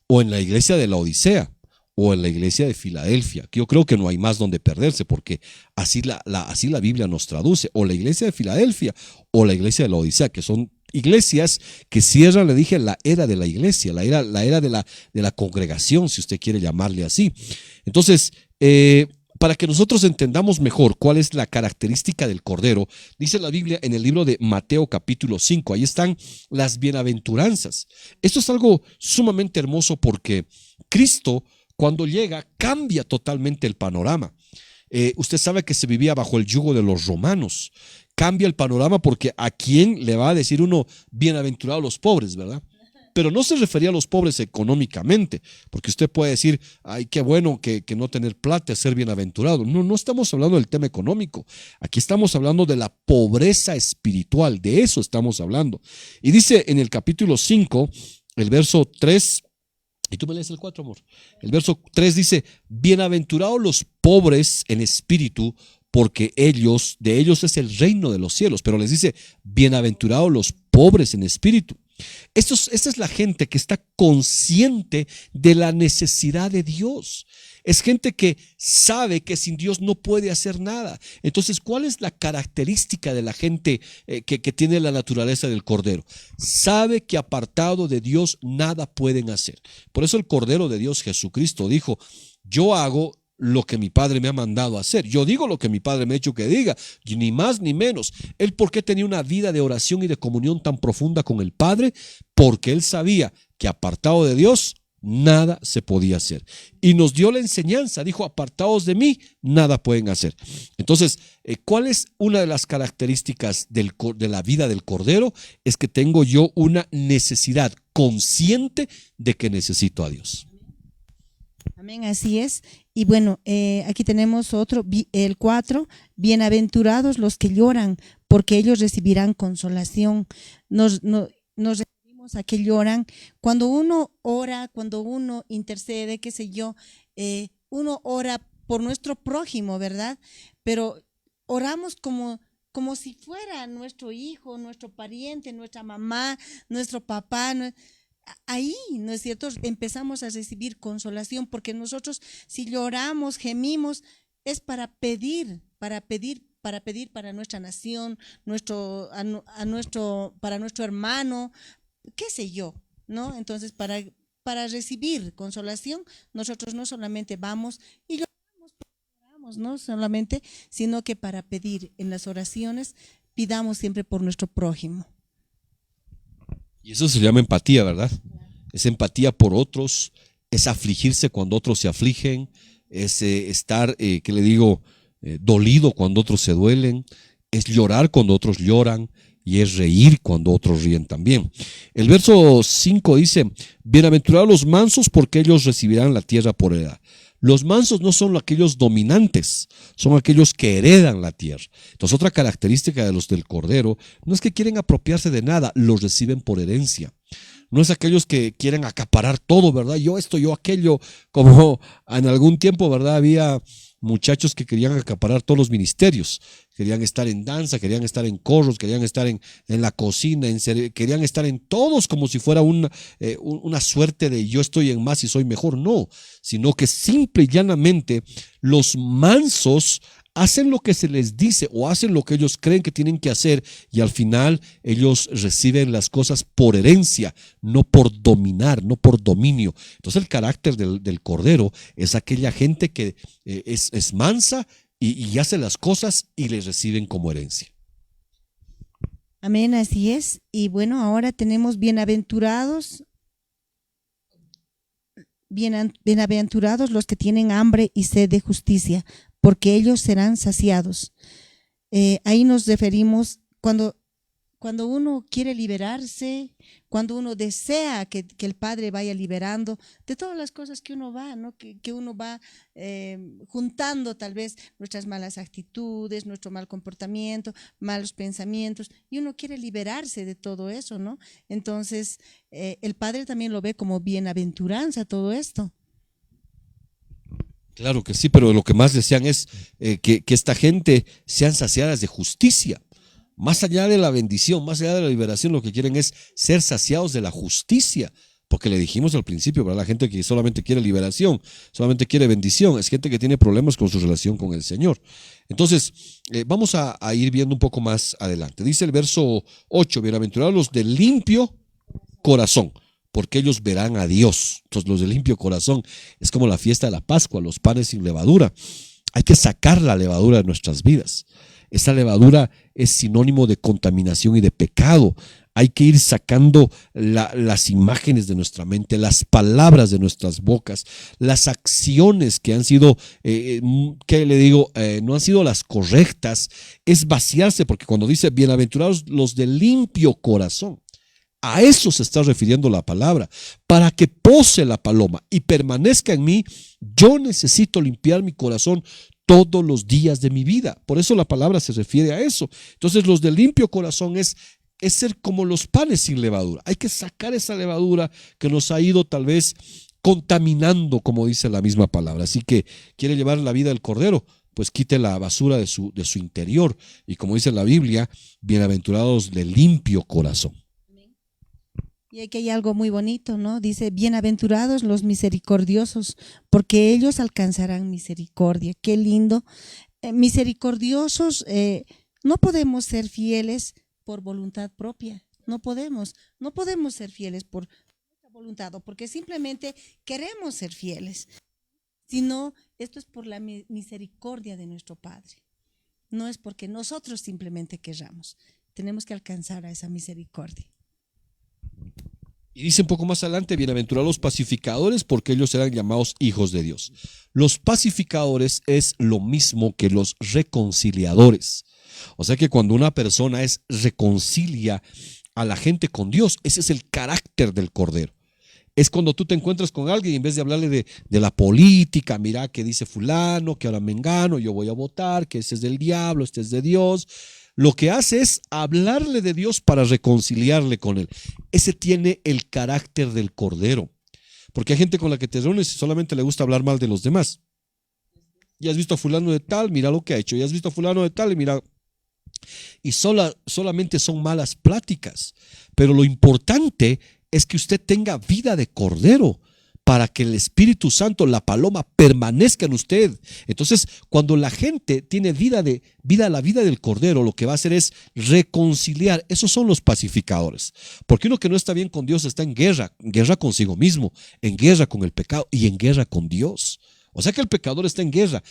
o en la iglesia de la Odisea, o en la iglesia de Filadelfia, que yo creo que no hay más donde perderse, porque así la Biblia nos traduce, o la iglesia de Filadelfia, o la iglesia de la Odisea, que son iglesias que cierran, le dije, la era de la iglesia, la era de la congregación, si usted quiere llamarle así. Entonces, para que nosotros entendamos mejor cuál es la característica del Cordero, dice la Biblia en el libro de Mateo capítulo 5, ahí están las bienaventuranzas. Esto es algo sumamente hermoso porque Cristo, cuando llega, cambia totalmente el panorama. Usted sabe que se vivía bajo el yugo de los romanos, cambia el panorama, porque ¿a quién le va a decir uno bienaventurados los pobres, verdad? Pero no se refería a los pobres económicamente, porque usted puede decir, ay, qué bueno que no tener plata es ser bienaventurado. No, no estamos hablando del tema económico. Aquí estamos hablando de la pobreza espiritual, de eso estamos hablando. Y dice en el capítulo 5, el verso 3, y tú me lees el 4, amor. El verso 3 dice, bienaventurados los pobres en espíritu, porque de ellos es el reino de los cielos. Pero les dice, bienaventurados los pobres en espíritu. Esta es la gente que está consciente de la necesidad de Dios. Es gente que sabe que sin Dios no puede hacer nada. Entonces, ¿cuál es la característica de la gente que tiene la naturaleza del Cordero? Sabe que apartado de Dios nada pueden hacer. Por eso el Cordero de Dios, Jesucristo, dijo, yo hago lo que mi Padre me ha mandado a hacer. Yo digo lo que mi Padre me ha hecho que diga, ni más ni menos. Él, ¿por qué tenía una vida de oración y de comunión tan profunda con el Padre? Porque él sabía que apartado de Dios nada se podía hacer. Y nos dio la enseñanza, dijo, apartados de mí, nada pueden hacer. Entonces, ¿cuál es una de las características de la vida del Cordero? Es que tengo yo una necesidad consciente de que necesito a Dios. Amén, así es. Y bueno, aquí tenemos otro, el 4, bienaventurados los que lloran, porque ellos recibirán consolación. Nos referimos a que lloran. Cuando uno ora, cuando uno intercede, qué sé yo, uno ora por nuestro prójimo, ¿verdad? Pero oramos como si fuera nuestro hijo, nuestro pariente, nuestra mamá, nuestro papá. Ahí, ¿no es cierto? Empezamos a recibir consolación, porque nosotros, si lloramos, gemimos, es para pedir para nuestra nación, para nuestro hermano, qué sé yo, ¿no? Entonces, para recibir consolación, nosotros no solamente vamos y lloramos, no solamente, sino que para pedir en las oraciones, pidamos siempre por nuestro prójimo. Y eso se llama empatía, ¿verdad? Es empatía por otros, es afligirse cuando otros se afligen, es estar, ¿qué le digo?, dolido cuando otros se duelen, es llorar cuando otros lloran y es reír cuando otros ríen también. El verso 5 dice, bienaventurados los mansos, porque ellos recibirán la tierra por heredad. Los mansos no son aquellos dominantes, son aquellos que heredan la tierra. Entonces, otra característica de los del Cordero no es que quieren apropiarse de nada, los reciben por herencia. No es aquellos que quieren acaparar todo, ¿verdad? Yo esto, yo aquello, como en algún tiempo, ¿verdad? Había muchachos que querían acaparar todos los ministerios, querían estar en danza, querían estar en coros, querían estar en la cocina, querían estar en todos como si fuera una suerte de yo estoy en más y soy mejor. No, sino que simple y llanamente los mansos hacen lo que se les dice o hacen lo que ellos creen que tienen que hacer, y al final ellos reciben las cosas por herencia, no por dominar, no por dominio. Entonces el carácter del Cordero es aquella gente que es mansa y hace las cosas y les reciben como herencia. Amén, así es. Y bueno, ahora tenemos bienaventurados los que tienen hambre y sed de justicia, porque ellos serán saciados. Ahí nos referimos cuando uno quiere liberarse, cuando uno desea que el Padre vaya liberando de todas las cosas que uno va, ¿no? Que uno va juntando, tal vez nuestras malas actitudes, nuestro mal comportamiento, malos pensamientos, y uno quiere liberarse de todo eso, ¿no? Entonces, el Padre también lo ve como bienaventuranza todo esto. Claro que sí, pero lo que más desean es que esta gente sean saciadas de justicia. Más allá de la bendición, más allá de la liberación, lo que quieren es ser saciados de la justicia. Porque le dijimos al principio, para la gente que solamente quiere liberación, solamente quiere bendición, es gente que tiene problemas con su relación con el Señor. Entonces, vamos a ir viendo un poco más adelante. Dice el verso 8, bienaventurados los de limpio corazón, porque ellos verán a Dios. Entonces, los de limpio corazón es como la fiesta de la Pascua, los panes sin levadura. Hay que sacar la levadura de nuestras vidas. Esa levadura es sinónimo de contaminación y de pecado. hay que ir sacando las imágenes de nuestra mente, las palabras de nuestras bocas, las acciones que han sido, ¿qué le digo? No han sido las correctas. Es vaciarse, porque cuando dice bienaventurados los de limpio corazón, a eso se está refiriendo la palabra. Para que pose la paloma y permanezca en mí, yo necesito limpiar mi corazón todos los días de mi vida. Por eso la palabra se refiere a eso. Entonces, los de limpio corazón es ser como los panes sin levadura. Hay que sacar esa levadura que nos ha ido tal vez contaminando, como dice la misma palabra. Así que quiere llevar la vida del Cordero, pues quite la basura de su interior. Y como dice la Biblia, bienaventurados de limpio corazón. Y aquí hay algo muy bonito, ¿no? Dice, bienaventurados los misericordiosos, porque ellos alcanzarán misericordia. Qué lindo. Misericordiosos, no podemos ser fieles por voluntad propia. No podemos ser fieles por voluntad o porque simplemente queremos ser fieles, sino esto es por la misericordia de nuestro Padre. No es porque nosotros simplemente querramos. Tenemos que alcanzar a esa misericordia. Y dice un poco más adelante, bienaventurados los pacificadores, porque ellos serán llamados hijos de Dios. Los pacificadores es lo mismo que los reconciliadores. O sea que cuando una persona reconcilia a la gente con Dios, ese es el carácter del Cordero. Es cuando tú te encuentras con alguien y en vez de hablarle de la política, mira que dice fulano, que ahora mengano, yo voy a votar, que ese es del diablo, este es de Dios. Lo que hace es hablarle de Dios para reconciliarle con Él. Ese tiene el carácter del Cordero. Porque hay gente con la que te reúnes y solamente le gusta hablar mal de los demás. Ya has visto a fulano de tal, mira lo que ha hecho. Ya has visto a fulano de tal y mira. Y solamente son malas pláticas. Pero lo importante es que usted tenga vida de Cordero, para que el Espíritu Santo, la paloma, permanezca en usted. Entonces, cuando la gente tiene la vida del Cordero, lo que va a hacer es reconciliar. Esos son los pacificadores. Porque uno que no está bien con Dios está en guerra consigo mismo, en guerra con el pecado y en guerra con Dios. O sea que el pecador está en guerra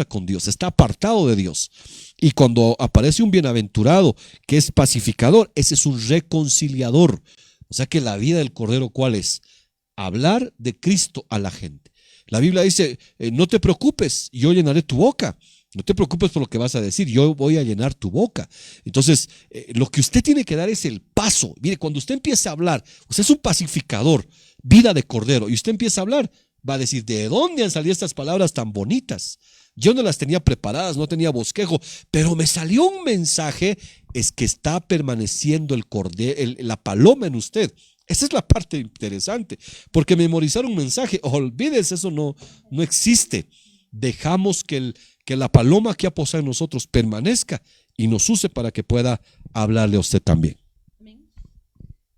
con Dios, está apartado de Dios. Y cuando aparece un bienaventurado que es pacificador, ese es un reconciliador. O sea que la vida del Cordero, ¿cuál es? Hablar de Cristo a la gente. La Biblia dice, no te preocupes, yo llenaré tu boca. No te preocupes por lo que vas a decir, yo voy a llenar tu boca. Entonces, lo que usted tiene que dar es el paso. Mire, cuando usted empieza a hablar, usted es un pacificador, vida de Cordero, y usted empieza a hablar, va a decir, ¿de dónde han salido estas palabras tan bonitas? Yo no las tenía preparadas, no tenía bosquejo, pero me salió un mensaje, es que está permaneciendo el cordero, la paloma en usted. Esa es la parte interesante, porque memorizar un mensaje, olvídese, eso no existe. Dejamos que la paloma que ha posado en nosotros permanezca y nos use para que pueda hablarle a usted también. Amén.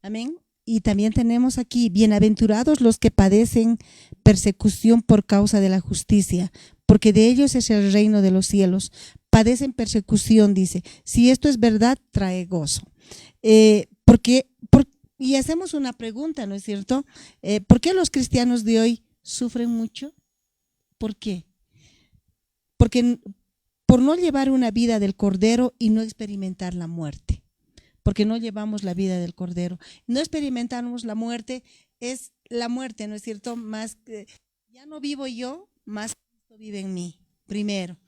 Amén. Y también tenemos aquí, bienaventurados los que padecen persecución por causa de la justicia, porque de ellos es el reino de los cielos. Padecen persecución, dice. Si esto es verdad, trae gozo. Y hacemos una pregunta, ¿no es cierto? ¿Por qué los cristianos de hoy sufren mucho? ¿Por qué? Porque por no llevar una vida del Cordero y no experimentar la muerte. Porque no llevamos la vida del Cordero. No experimentamos la muerte, es la muerte, ¿no es cierto? Más ya no vivo yo, más Cristo vive en mí, primero.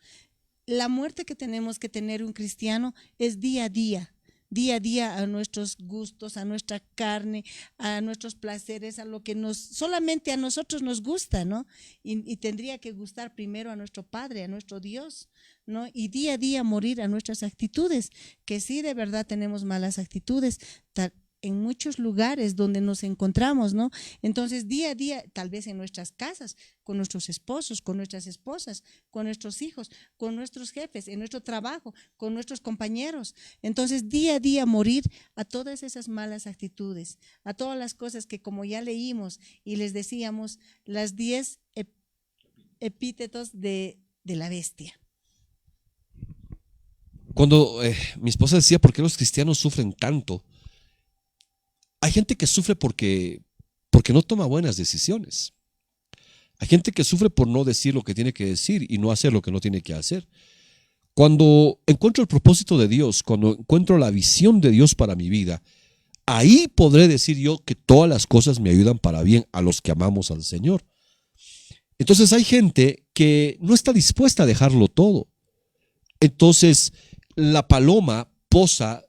La muerte que tenemos que tener un cristiano es día a día a nuestros gustos, a nuestra carne, a nuestros placeres, a lo que solamente a nosotros nos gusta, ¿no? Y tendría que gustar primero a nuestro Padre, a nuestro Dios, ¿no? Y día a día morir a nuestras actitudes, que sí de verdad tenemos malas actitudes, en muchos lugares donde nos encontramos, ¿no? Entonces, día a día, tal vez en nuestras casas, con nuestros esposos, con nuestras esposas, con nuestros hijos, con nuestros jefes, en nuestro trabajo, con nuestros compañeros. Entonces, día a día morir a todas esas malas actitudes, a todas las cosas que, como ya leímos y les decíamos, las 10 epítetos de la bestia. Cuando mi esposa decía, ¿por qué los cristianos sufren tanto? Hay gente que sufre porque no toma buenas decisiones. Hay gente que sufre por no decir lo que tiene que decir y no hacer lo que no tiene que hacer. Cuando encuentro el propósito de Dios, cuando encuentro la visión de Dios para mi vida, ahí podré decir yo que todas las cosas me ayudan para bien a los que amamos al Señor. Entonces hay gente que no está dispuesta a dejarlo todo. Entonces la paloma posa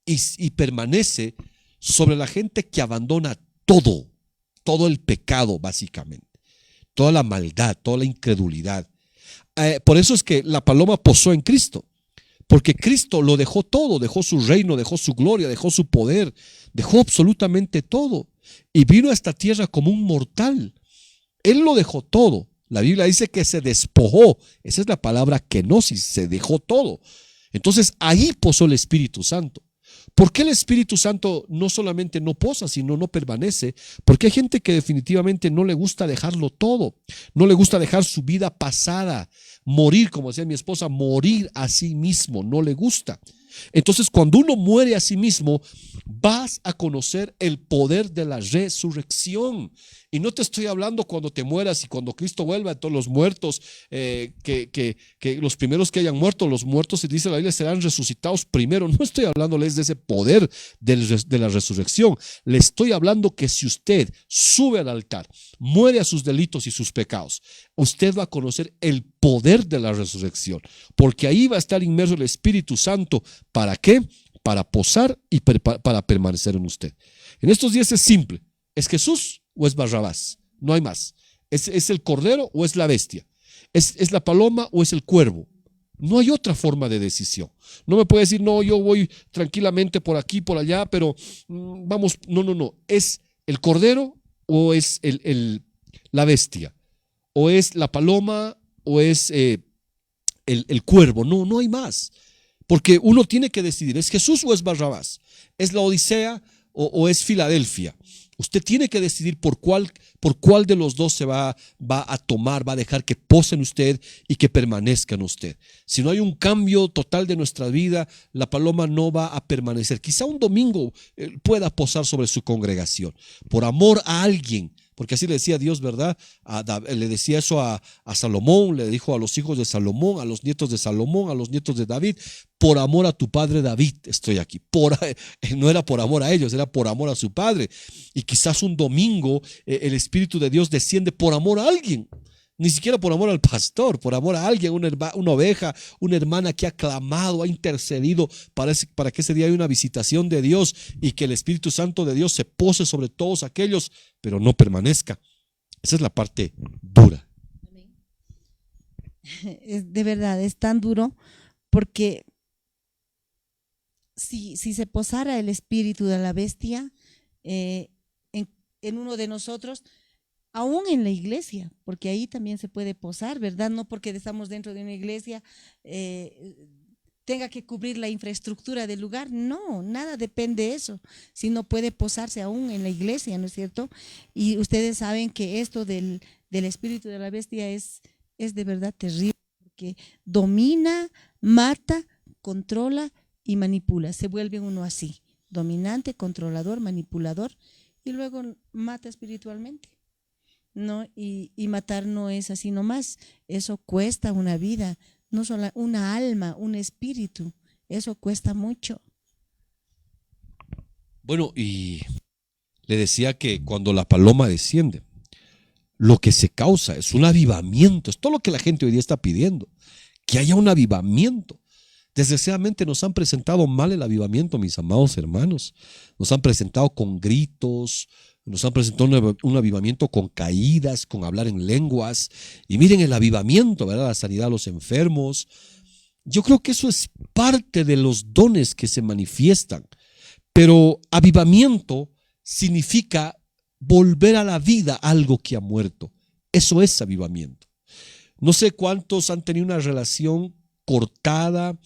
y permanece sobre la gente que abandona todo el pecado básicamente, toda la maldad, toda la incredulidad. Por eso es que la paloma posó en Cristo, porque Cristo lo dejó todo, dejó su reino, dejó su gloria, dejó su poder, dejó absolutamente todo y vino a esta tierra como un mortal. Él lo dejó todo. La Biblia dice que se despojó. Esa es la palabra kenosis, se dejó todo. Entonces ahí posó el Espíritu Santo. ¿Por qué el Espíritu Santo no solamente no posa, sino no permanece? Porque hay gente que definitivamente no le gusta dejarlo todo, no le gusta dejar su vida pasada, morir, como decía mi esposa, morir a sí mismo, no le gusta. Entonces, cuando uno muere a sí mismo, vas a conocer el poder de la resurrección. Y no te estoy hablando cuando te mueras y cuando Cristo vuelva, todos los muertos, que los primeros que hayan muerto, los muertos, dice la Biblia, serán resucitados primero. No estoy hablándoles de ese poder de la resurrección. Le estoy hablando que si usted sube al altar, muere a sus delitos y sus pecados, usted va a conocer el poder de la resurrección, porque ahí va a estar inmerso el Espíritu Santo. ¿Para qué? Para posar y para permanecer en usted. En estos días es simple. ¿Es Jesús o es Barrabás? No hay más. ¿Es el cordero o es la bestia? ¿Es la paloma o es el cuervo? No hay otra forma de decisión. No me puede decir, no, yo voy tranquilamente por aquí, por allá, pero vamos, no. ¿Es el cordero o es la bestia? ¿O es la paloma o es el cuervo? No hay más. Porque uno tiene que decidir, ¿es Jesús o es Barrabás? ¿Es la Odisea o es Filadelfia? Usted tiene que decidir por cuál de los dos se va a tomar, va a dejar que pose en usted y que permanezca en usted. Si no hay un cambio total de nuestra vida, la paloma no va a permanecer. Quizá un domingo pueda posar sobre su congregación, por amor a alguien. Porque así le decía Dios, ¿verdad? Le decía eso a Salomón, le dijo a los hijos de Salomón, a los nietos de Salomón, a los nietos de David: por amor a tu padre David estoy aquí. No era por amor a ellos, era por amor a su padre. Y quizás un domingo el Espíritu de Dios desciende por amor a alguien. Ni siquiera por amor al pastor, por amor a alguien, una oveja, una hermana que ha clamado, ha intercedido para que ese día haya una visitación de Dios y que el Espíritu Santo de Dios se pose sobre todos aquellos, pero no permanezca. Esa es la parte dura. De verdad, es tan duro porque si se posara el espíritu de la bestia en uno de nosotros, aún en la iglesia, porque ahí también se puede posar, ¿verdad? No porque estamos dentro de una iglesia tenga que cubrir la infraestructura del lugar, no, nada depende de eso, sino puede posarse aún en la iglesia, ¿no es cierto? Y ustedes saben que esto del espíritu de la bestia es de verdad terrible, porque domina, mata, controla y manipula, se vuelve uno así, dominante, controlador, manipulador, y luego mata espiritualmente. ¿No? Y matar no es así nomás, eso cuesta una vida, no solo una alma, un espíritu, eso cuesta mucho. Bueno, y le decía que cuando la paloma desciende, lo que se causa es un avivamiento, es todo lo que la gente hoy día está pidiendo, que haya un avivamiento. Desgraciadamente nos han presentado mal el avivamiento, mis amados hermanos, nos han presentado con gritos, nos han presentado un avivamiento con caídas, con hablar en lenguas. Y miren el avivamiento, ¿verdad? La sanidad a los enfermos. Yo creo que eso es parte de los dones que se manifiestan. Pero avivamiento significa volver a la vida algo que ha muerto. Eso es avivamiento. No sé cuántos han tenido una relación cortada,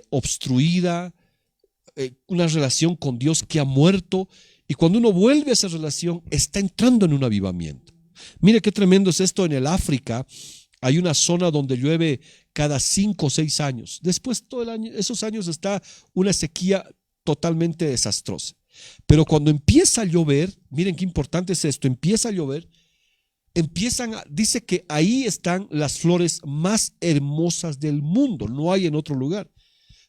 obstruida, una relación con Dios que ha muerto. Y cuando uno vuelve a esa relación, está entrando en un avivamiento. Mire qué tremendo es esto. En el África hay una zona donde llueve cada 5 o 6 años. Después todo el año, esos años está una sequía totalmente desastrosa. Pero cuando empieza a llover, miren qué importante es esto, empieza a llover, dice que ahí están las flores más hermosas del mundo, no hay en otro lugar.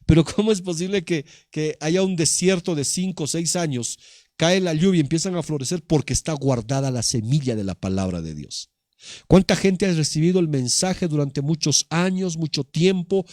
pero ¿cómo es posible que haya un desierto de 5 o 6 años, cae la lluvia y empiezan a florecer? Porque está guardada la semilla de la palabra de Dios. ¿Cuánta gente ha recibido el mensaje durante muchos años, mucho tiempo?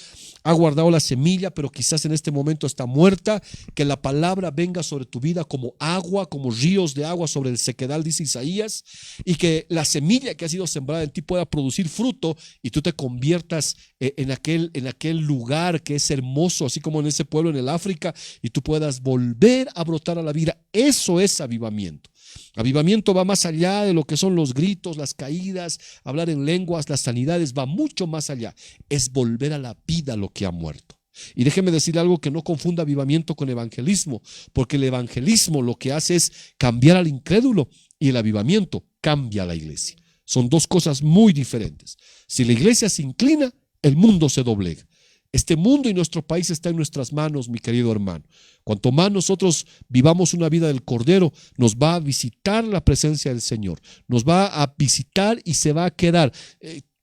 Ha guardado la semilla, pero quizás en este momento está muerta. Que la palabra venga sobre tu vida como agua, como ríos de agua sobre el sequedal, dice Isaías, y que la semilla que ha sido sembrada en ti pueda producir fruto y tú te conviertas en aquel lugar que es hermoso, así como en ese pueblo en el África, y tú puedas volver a brotar a la vida. Eso es avivamiento. Avivamiento va más allá de lo que son los gritos, las caídas, hablar en lenguas, las sanidades, va mucho más allá. Es volver a la vida lo que ha muerto. Y déjeme decir algo, que no confunda avivamiento con evangelismo, porque el evangelismo lo que hace es cambiar al incrédulo y el avivamiento cambia a la iglesia. Son dos cosas muy diferentes. Si la iglesia se inclina, el mundo se doblega. Este mundo y nuestro país está en nuestras manos, mi querido hermano. Cuanto más nosotros vivamos una vida del Cordero, nos va a visitar la presencia del Señor. Nos va a visitar y se va a quedar.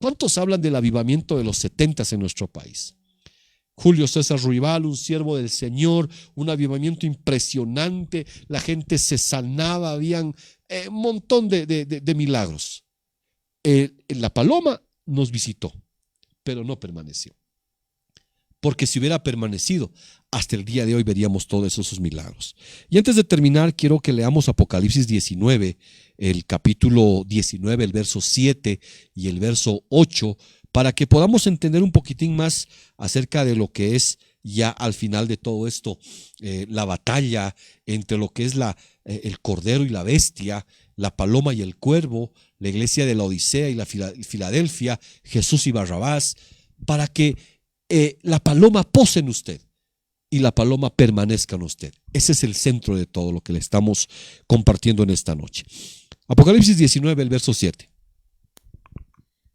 ¿Cuántos hablan del avivamiento de los 70 en nuestro país? Julio César Ruibal, un siervo del Señor, un avivamiento impresionante. La gente se sanaba, habían un montón de milagros. La paloma nos visitó, pero no permaneció. Porque si hubiera permanecido, hasta el día de hoy veríamos todos esos milagros. Y antes de terminar, quiero que leamos Apocalipsis 19, el capítulo 19, el verso 7 y el verso 8, para que podamos entender un poquitín más acerca de lo que es ya al final de todo esto, la batalla entre lo que es el cordero y la bestia, la paloma y el cuervo, la iglesia de la Odisea y la Filadelfia, Jesús y Barrabás, para que la paloma pose en usted y la paloma permanezca en usted. Ese es el centro de todo lo que le estamos compartiendo en esta noche. Apocalipsis 19, el verso 7.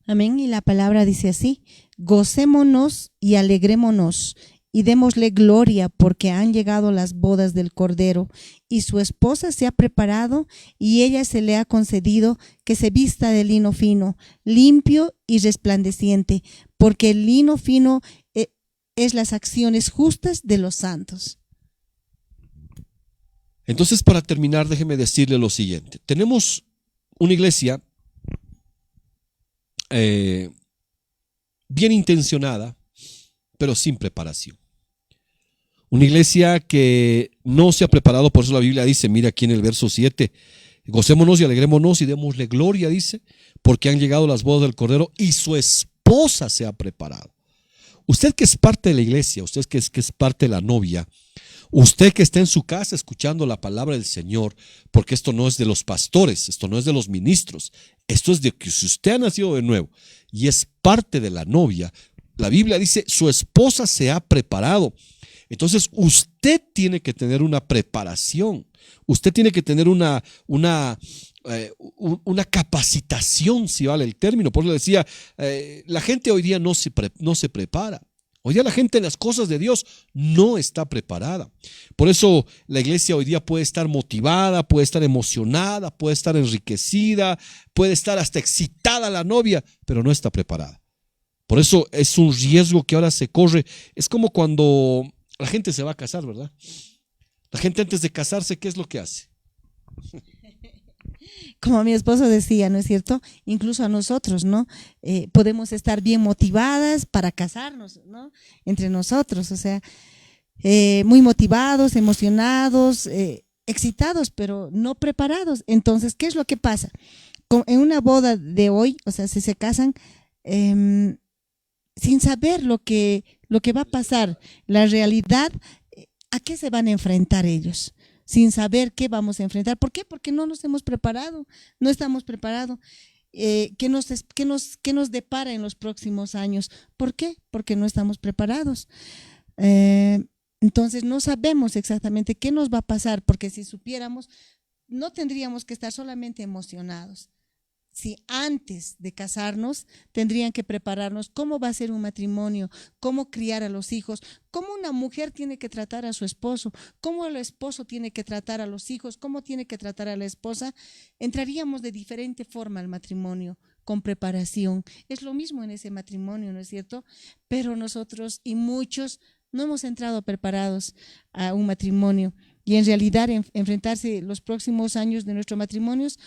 Amén. Y la palabra dice así: gocémonos y alegrémonos y démosle gloria, porque han llegado las bodas del Cordero, y su esposa se ha preparado, y ella se le ha concedido que se vista de lino fino, limpio y resplandeciente, porque el lino fino es las acciones justas de los santos. Entonces, para terminar, déjeme decirle lo siguiente. Tenemos una iglesia bien intencionada, pero sin preparación. Una iglesia que no se ha preparado, por eso la Biblia dice, mira aquí en el verso 7, gocémonos y alegrémonos y démosle gloria, dice, porque han llegado las bodas del Cordero y su esposa se ha preparado. Usted que es parte de la iglesia, usted que es parte de la novia, usted que está en su casa escuchando la palabra del Señor, porque esto no es de los pastores, esto no es de los ministros, esto es de que si usted ha nacido de nuevo y es parte de la novia, la Biblia dice, su esposa se ha preparado. Entonces usted tiene que tener una preparación, usted tiene que tener una capacitación, si vale el término. Por eso decía, la gente hoy día no se prepara. Hoy día la gente en las cosas de Dios no está preparada. Por eso la iglesia hoy día puede estar motivada, puede estar emocionada, puede estar enriquecida, puede estar hasta excitada la novia, pero no está preparada. Por eso es un riesgo que ahora se corre. Es como cuando la gente se va a casar, ¿verdad? La gente antes de casarse, ¿qué es lo que hace? Como mi esposo decía, ¿no es cierto? Incluso a nosotros, ¿no? Podemos estar bien motivadas para casarnos, ¿no? Entre nosotros, o sea, muy motivados, emocionados, excitados, pero no preparados. Entonces, ¿qué es lo que pasa? En una boda de hoy, o sea, si se casan sin saber lo que va a pasar, la realidad, ¿a qué se van a enfrentar ellos? Sin saber qué vamos a enfrentar. ¿Por qué? Porque no nos hemos preparado, no estamos preparados. ¿Qué nos depara en los próximos años? ¿Por qué? Porque no estamos preparados. Entonces no sabemos exactamente qué nos va a pasar, porque si supiéramos, no tendríamos que estar solamente emocionados. Si antes de casarnos tendrían que prepararnos cómo va a ser un matrimonio, cómo criar a los hijos, cómo una mujer tiene que tratar a su esposo, cómo el esposo tiene que tratar a los hijos, cómo tiene que tratar a la esposa, entraríamos de diferente forma al matrimonio, con preparación. Es lo mismo en ese matrimonio, ¿no es cierto? Pero nosotros y muchos no hemos entrado preparados a un matrimonio. Y en realidad enfrentarse los próximos años de nuestros matrimonios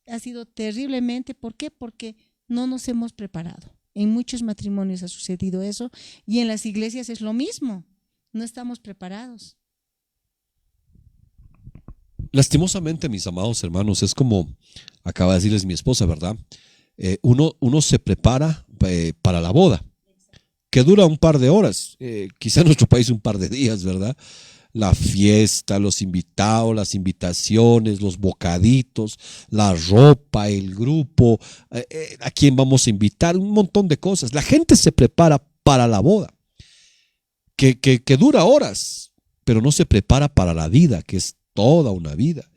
ha sido terriblemente. ¿Por qué? Porque no nos hemos preparado. En muchos matrimonios ha sucedido eso y en las iglesias es lo mismo. No estamos preparados. Lastimosamente, mis amados hermanos, es como acaba de decirles mi esposa, ¿verdad? Uno se prepara para la boda, que dura un par de horas, quizá en nuestro país un par de días, ¿verdad? La fiesta, los invitados, las invitaciones, los bocaditos, la ropa, el grupo, a quién vamos a invitar, un montón de cosas. La gente se prepara para la boda, que dura horas, pero no se prepara para la vida, que es toda una vida.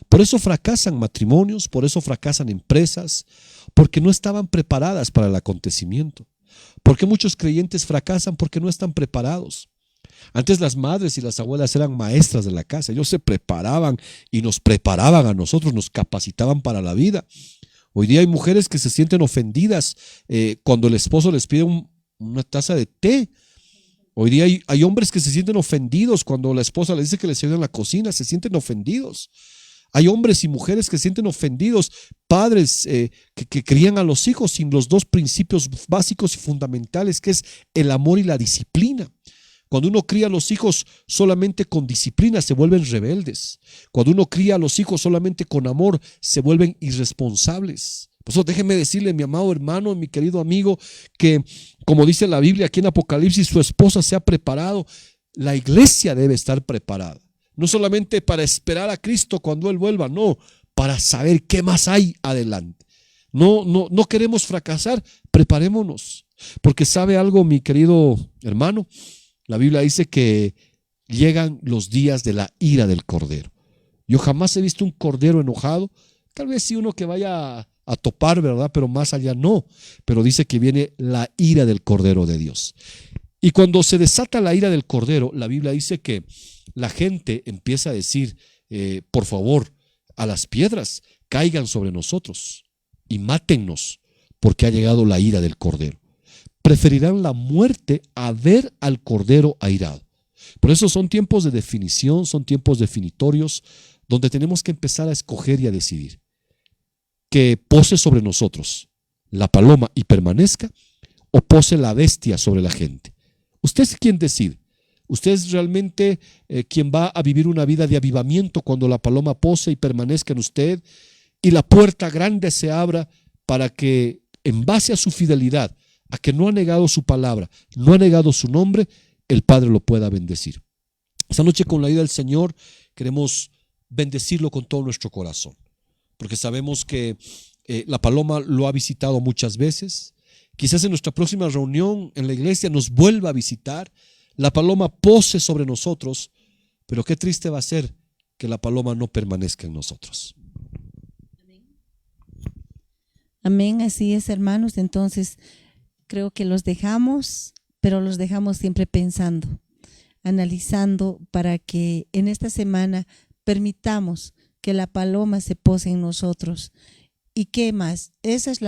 Por eso fracasan matrimonios, por eso fracasan empresas, porque no estaban preparadas para el acontecimiento. Porque muchos creyentes fracasan porque no están preparados. Antes las madres y las abuelas eran maestras de la casa, ellos se preparaban y nos preparaban a nosotros, nos capacitaban para la vida. Hoy día hay mujeres que se sienten ofendidas cuando el esposo les pide una taza de té. Hoy día hay hombres que se sienten ofendidos cuando la esposa les dice que les ayuda en la cocina, se sienten ofendidos. Hay hombres y mujeres que se sienten ofendidos, padres que crían a los hijos sin los dos principios básicos y fundamentales, que es el amor y la disciplina. Cuando uno cría a los hijos solamente con disciplina, se vuelven rebeldes. Cuando uno cría a los hijos solamente con amor, se vuelven irresponsables. Por eso déjeme decirle, mi amado hermano, mi querido amigo, que como dice la Biblia aquí en Apocalipsis, su esposa se ha preparado. La iglesia debe estar preparada. No solamente para esperar a Cristo cuando Él vuelva, no, para saber qué más hay adelante. No queremos fracasar, preparémonos. Porque sabe algo, mi querido hermano, la Biblia dice que llegan los días de la ira del Cordero. Yo jamás he visto un cordero enojado, tal vez sí uno que vaya a topar, ¿verdad? Pero más allá no. Pero dice que viene la ira del Cordero de Dios. Y cuando se desata la ira del Cordero, la Biblia dice que la gente empieza a decir, por favor, a las piedras caigan sobre nosotros y mátennos, porque ha llegado la ira del Cordero. Preferirán la muerte a ver al Cordero airado. Por eso son tiempos de definición, son tiempos definitorios, donde tenemos que empezar a escoger y a decidir. Que pose sobre nosotros la paloma y permanezca, o pose la bestia sobre la gente. Usted es quien decide. Usted es realmente quien va a vivir una vida de avivamiento cuando la paloma pose y permanezca en usted y la puerta grande se abra para que, en base a su fidelidad, a que no ha negado su palabra, no ha negado su nombre, el Padre lo pueda bendecir. Esta noche, con la ayuda del Señor, queremos bendecirlo con todo nuestro corazón, porque sabemos que la paloma lo ha visitado muchas veces. Quizás en nuestra próxima reunión en la iglesia nos vuelva a visitar, la paloma pose sobre nosotros, pero qué triste va a ser que la paloma no permanezca en nosotros. Amén, así es, hermanos. Entonces creo que los dejamos, pero los dejamos siempre pensando, analizando, para que en esta semana permitamos que la paloma se pose en nosotros. ¿Y qué más? Esa es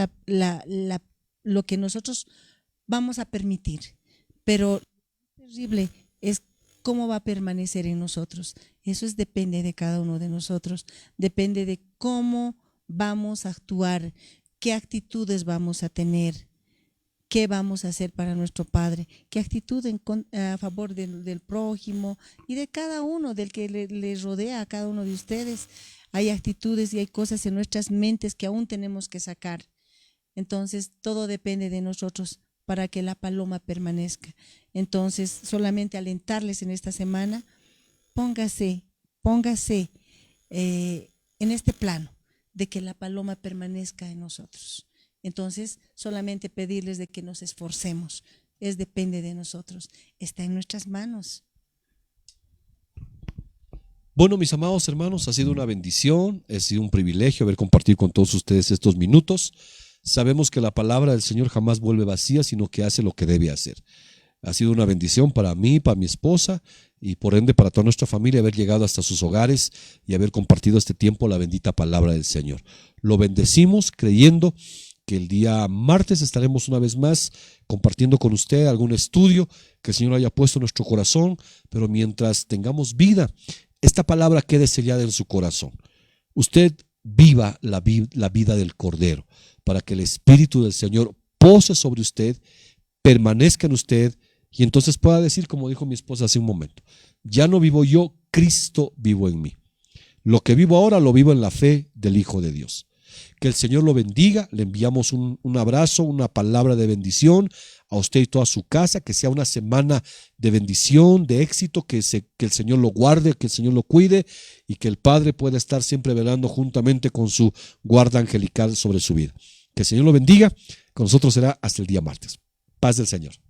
lo que nosotros vamos a permitir, pero lo terrible es cómo va a permanecer en nosotros. Eso depende de cada uno de nosotros, depende de cómo vamos a actuar, qué actitudes vamos a tener, qué vamos a hacer para nuestro Padre, qué actitud a favor del prójimo y de cada uno, del que le rodea a cada uno de ustedes. Hay actitudes y hay cosas en nuestras mentes que aún tenemos que sacar. Entonces, todo depende de nosotros para que la paloma permanezca. Entonces, solamente alentarles en esta semana, póngase en este plano de que la paloma permanezca en nosotros. Entonces, solamente pedirles de que nos esforcemos. Depende de nosotros. Está en nuestras manos. Bueno, mis amados hermanos, ha sido una bendición, ha sido un privilegio haber compartido con todos ustedes estos minutos. Sabemos que la palabra del Señor jamás vuelve vacía, sino que hace lo que debe hacer. Ha sido una bendición para mí, para mi esposa y por ende para toda nuestra familia haber llegado hasta sus hogares y haber compartido este tiempo la bendita palabra del Señor. Lo bendecimos creyendo que el día martes estaremos una vez más compartiendo con usted algún estudio que el Señor haya puesto en nuestro corazón, pero mientras tengamos vida, esta palabra quede sellada en su corazón. Usted viva la vida del Cordero, para que el Espíritu del Señor pose sobre usted, permanezca en usted, y entonces pueda decir, como dijo mi esposa hace un momento, ya no vivo yo, Cristo vivo en mí. Lo que vivo ahora lo vivo en la fe del Hijo de Dios. Que el Señor lo bendiga. Le enviamos un abrazo, una palabra de bendición a usted y toda su casa. Que sea una semana de bendición, de éxito. Que el Señor lo guarde, que el Señor lo cuide y que el Padre pueda estar siempre velando juntamente con su guarda angelical sobre su vida. Que el Señor lo bendiga. Con nosotros será hasta el día martes. Paz del Señor.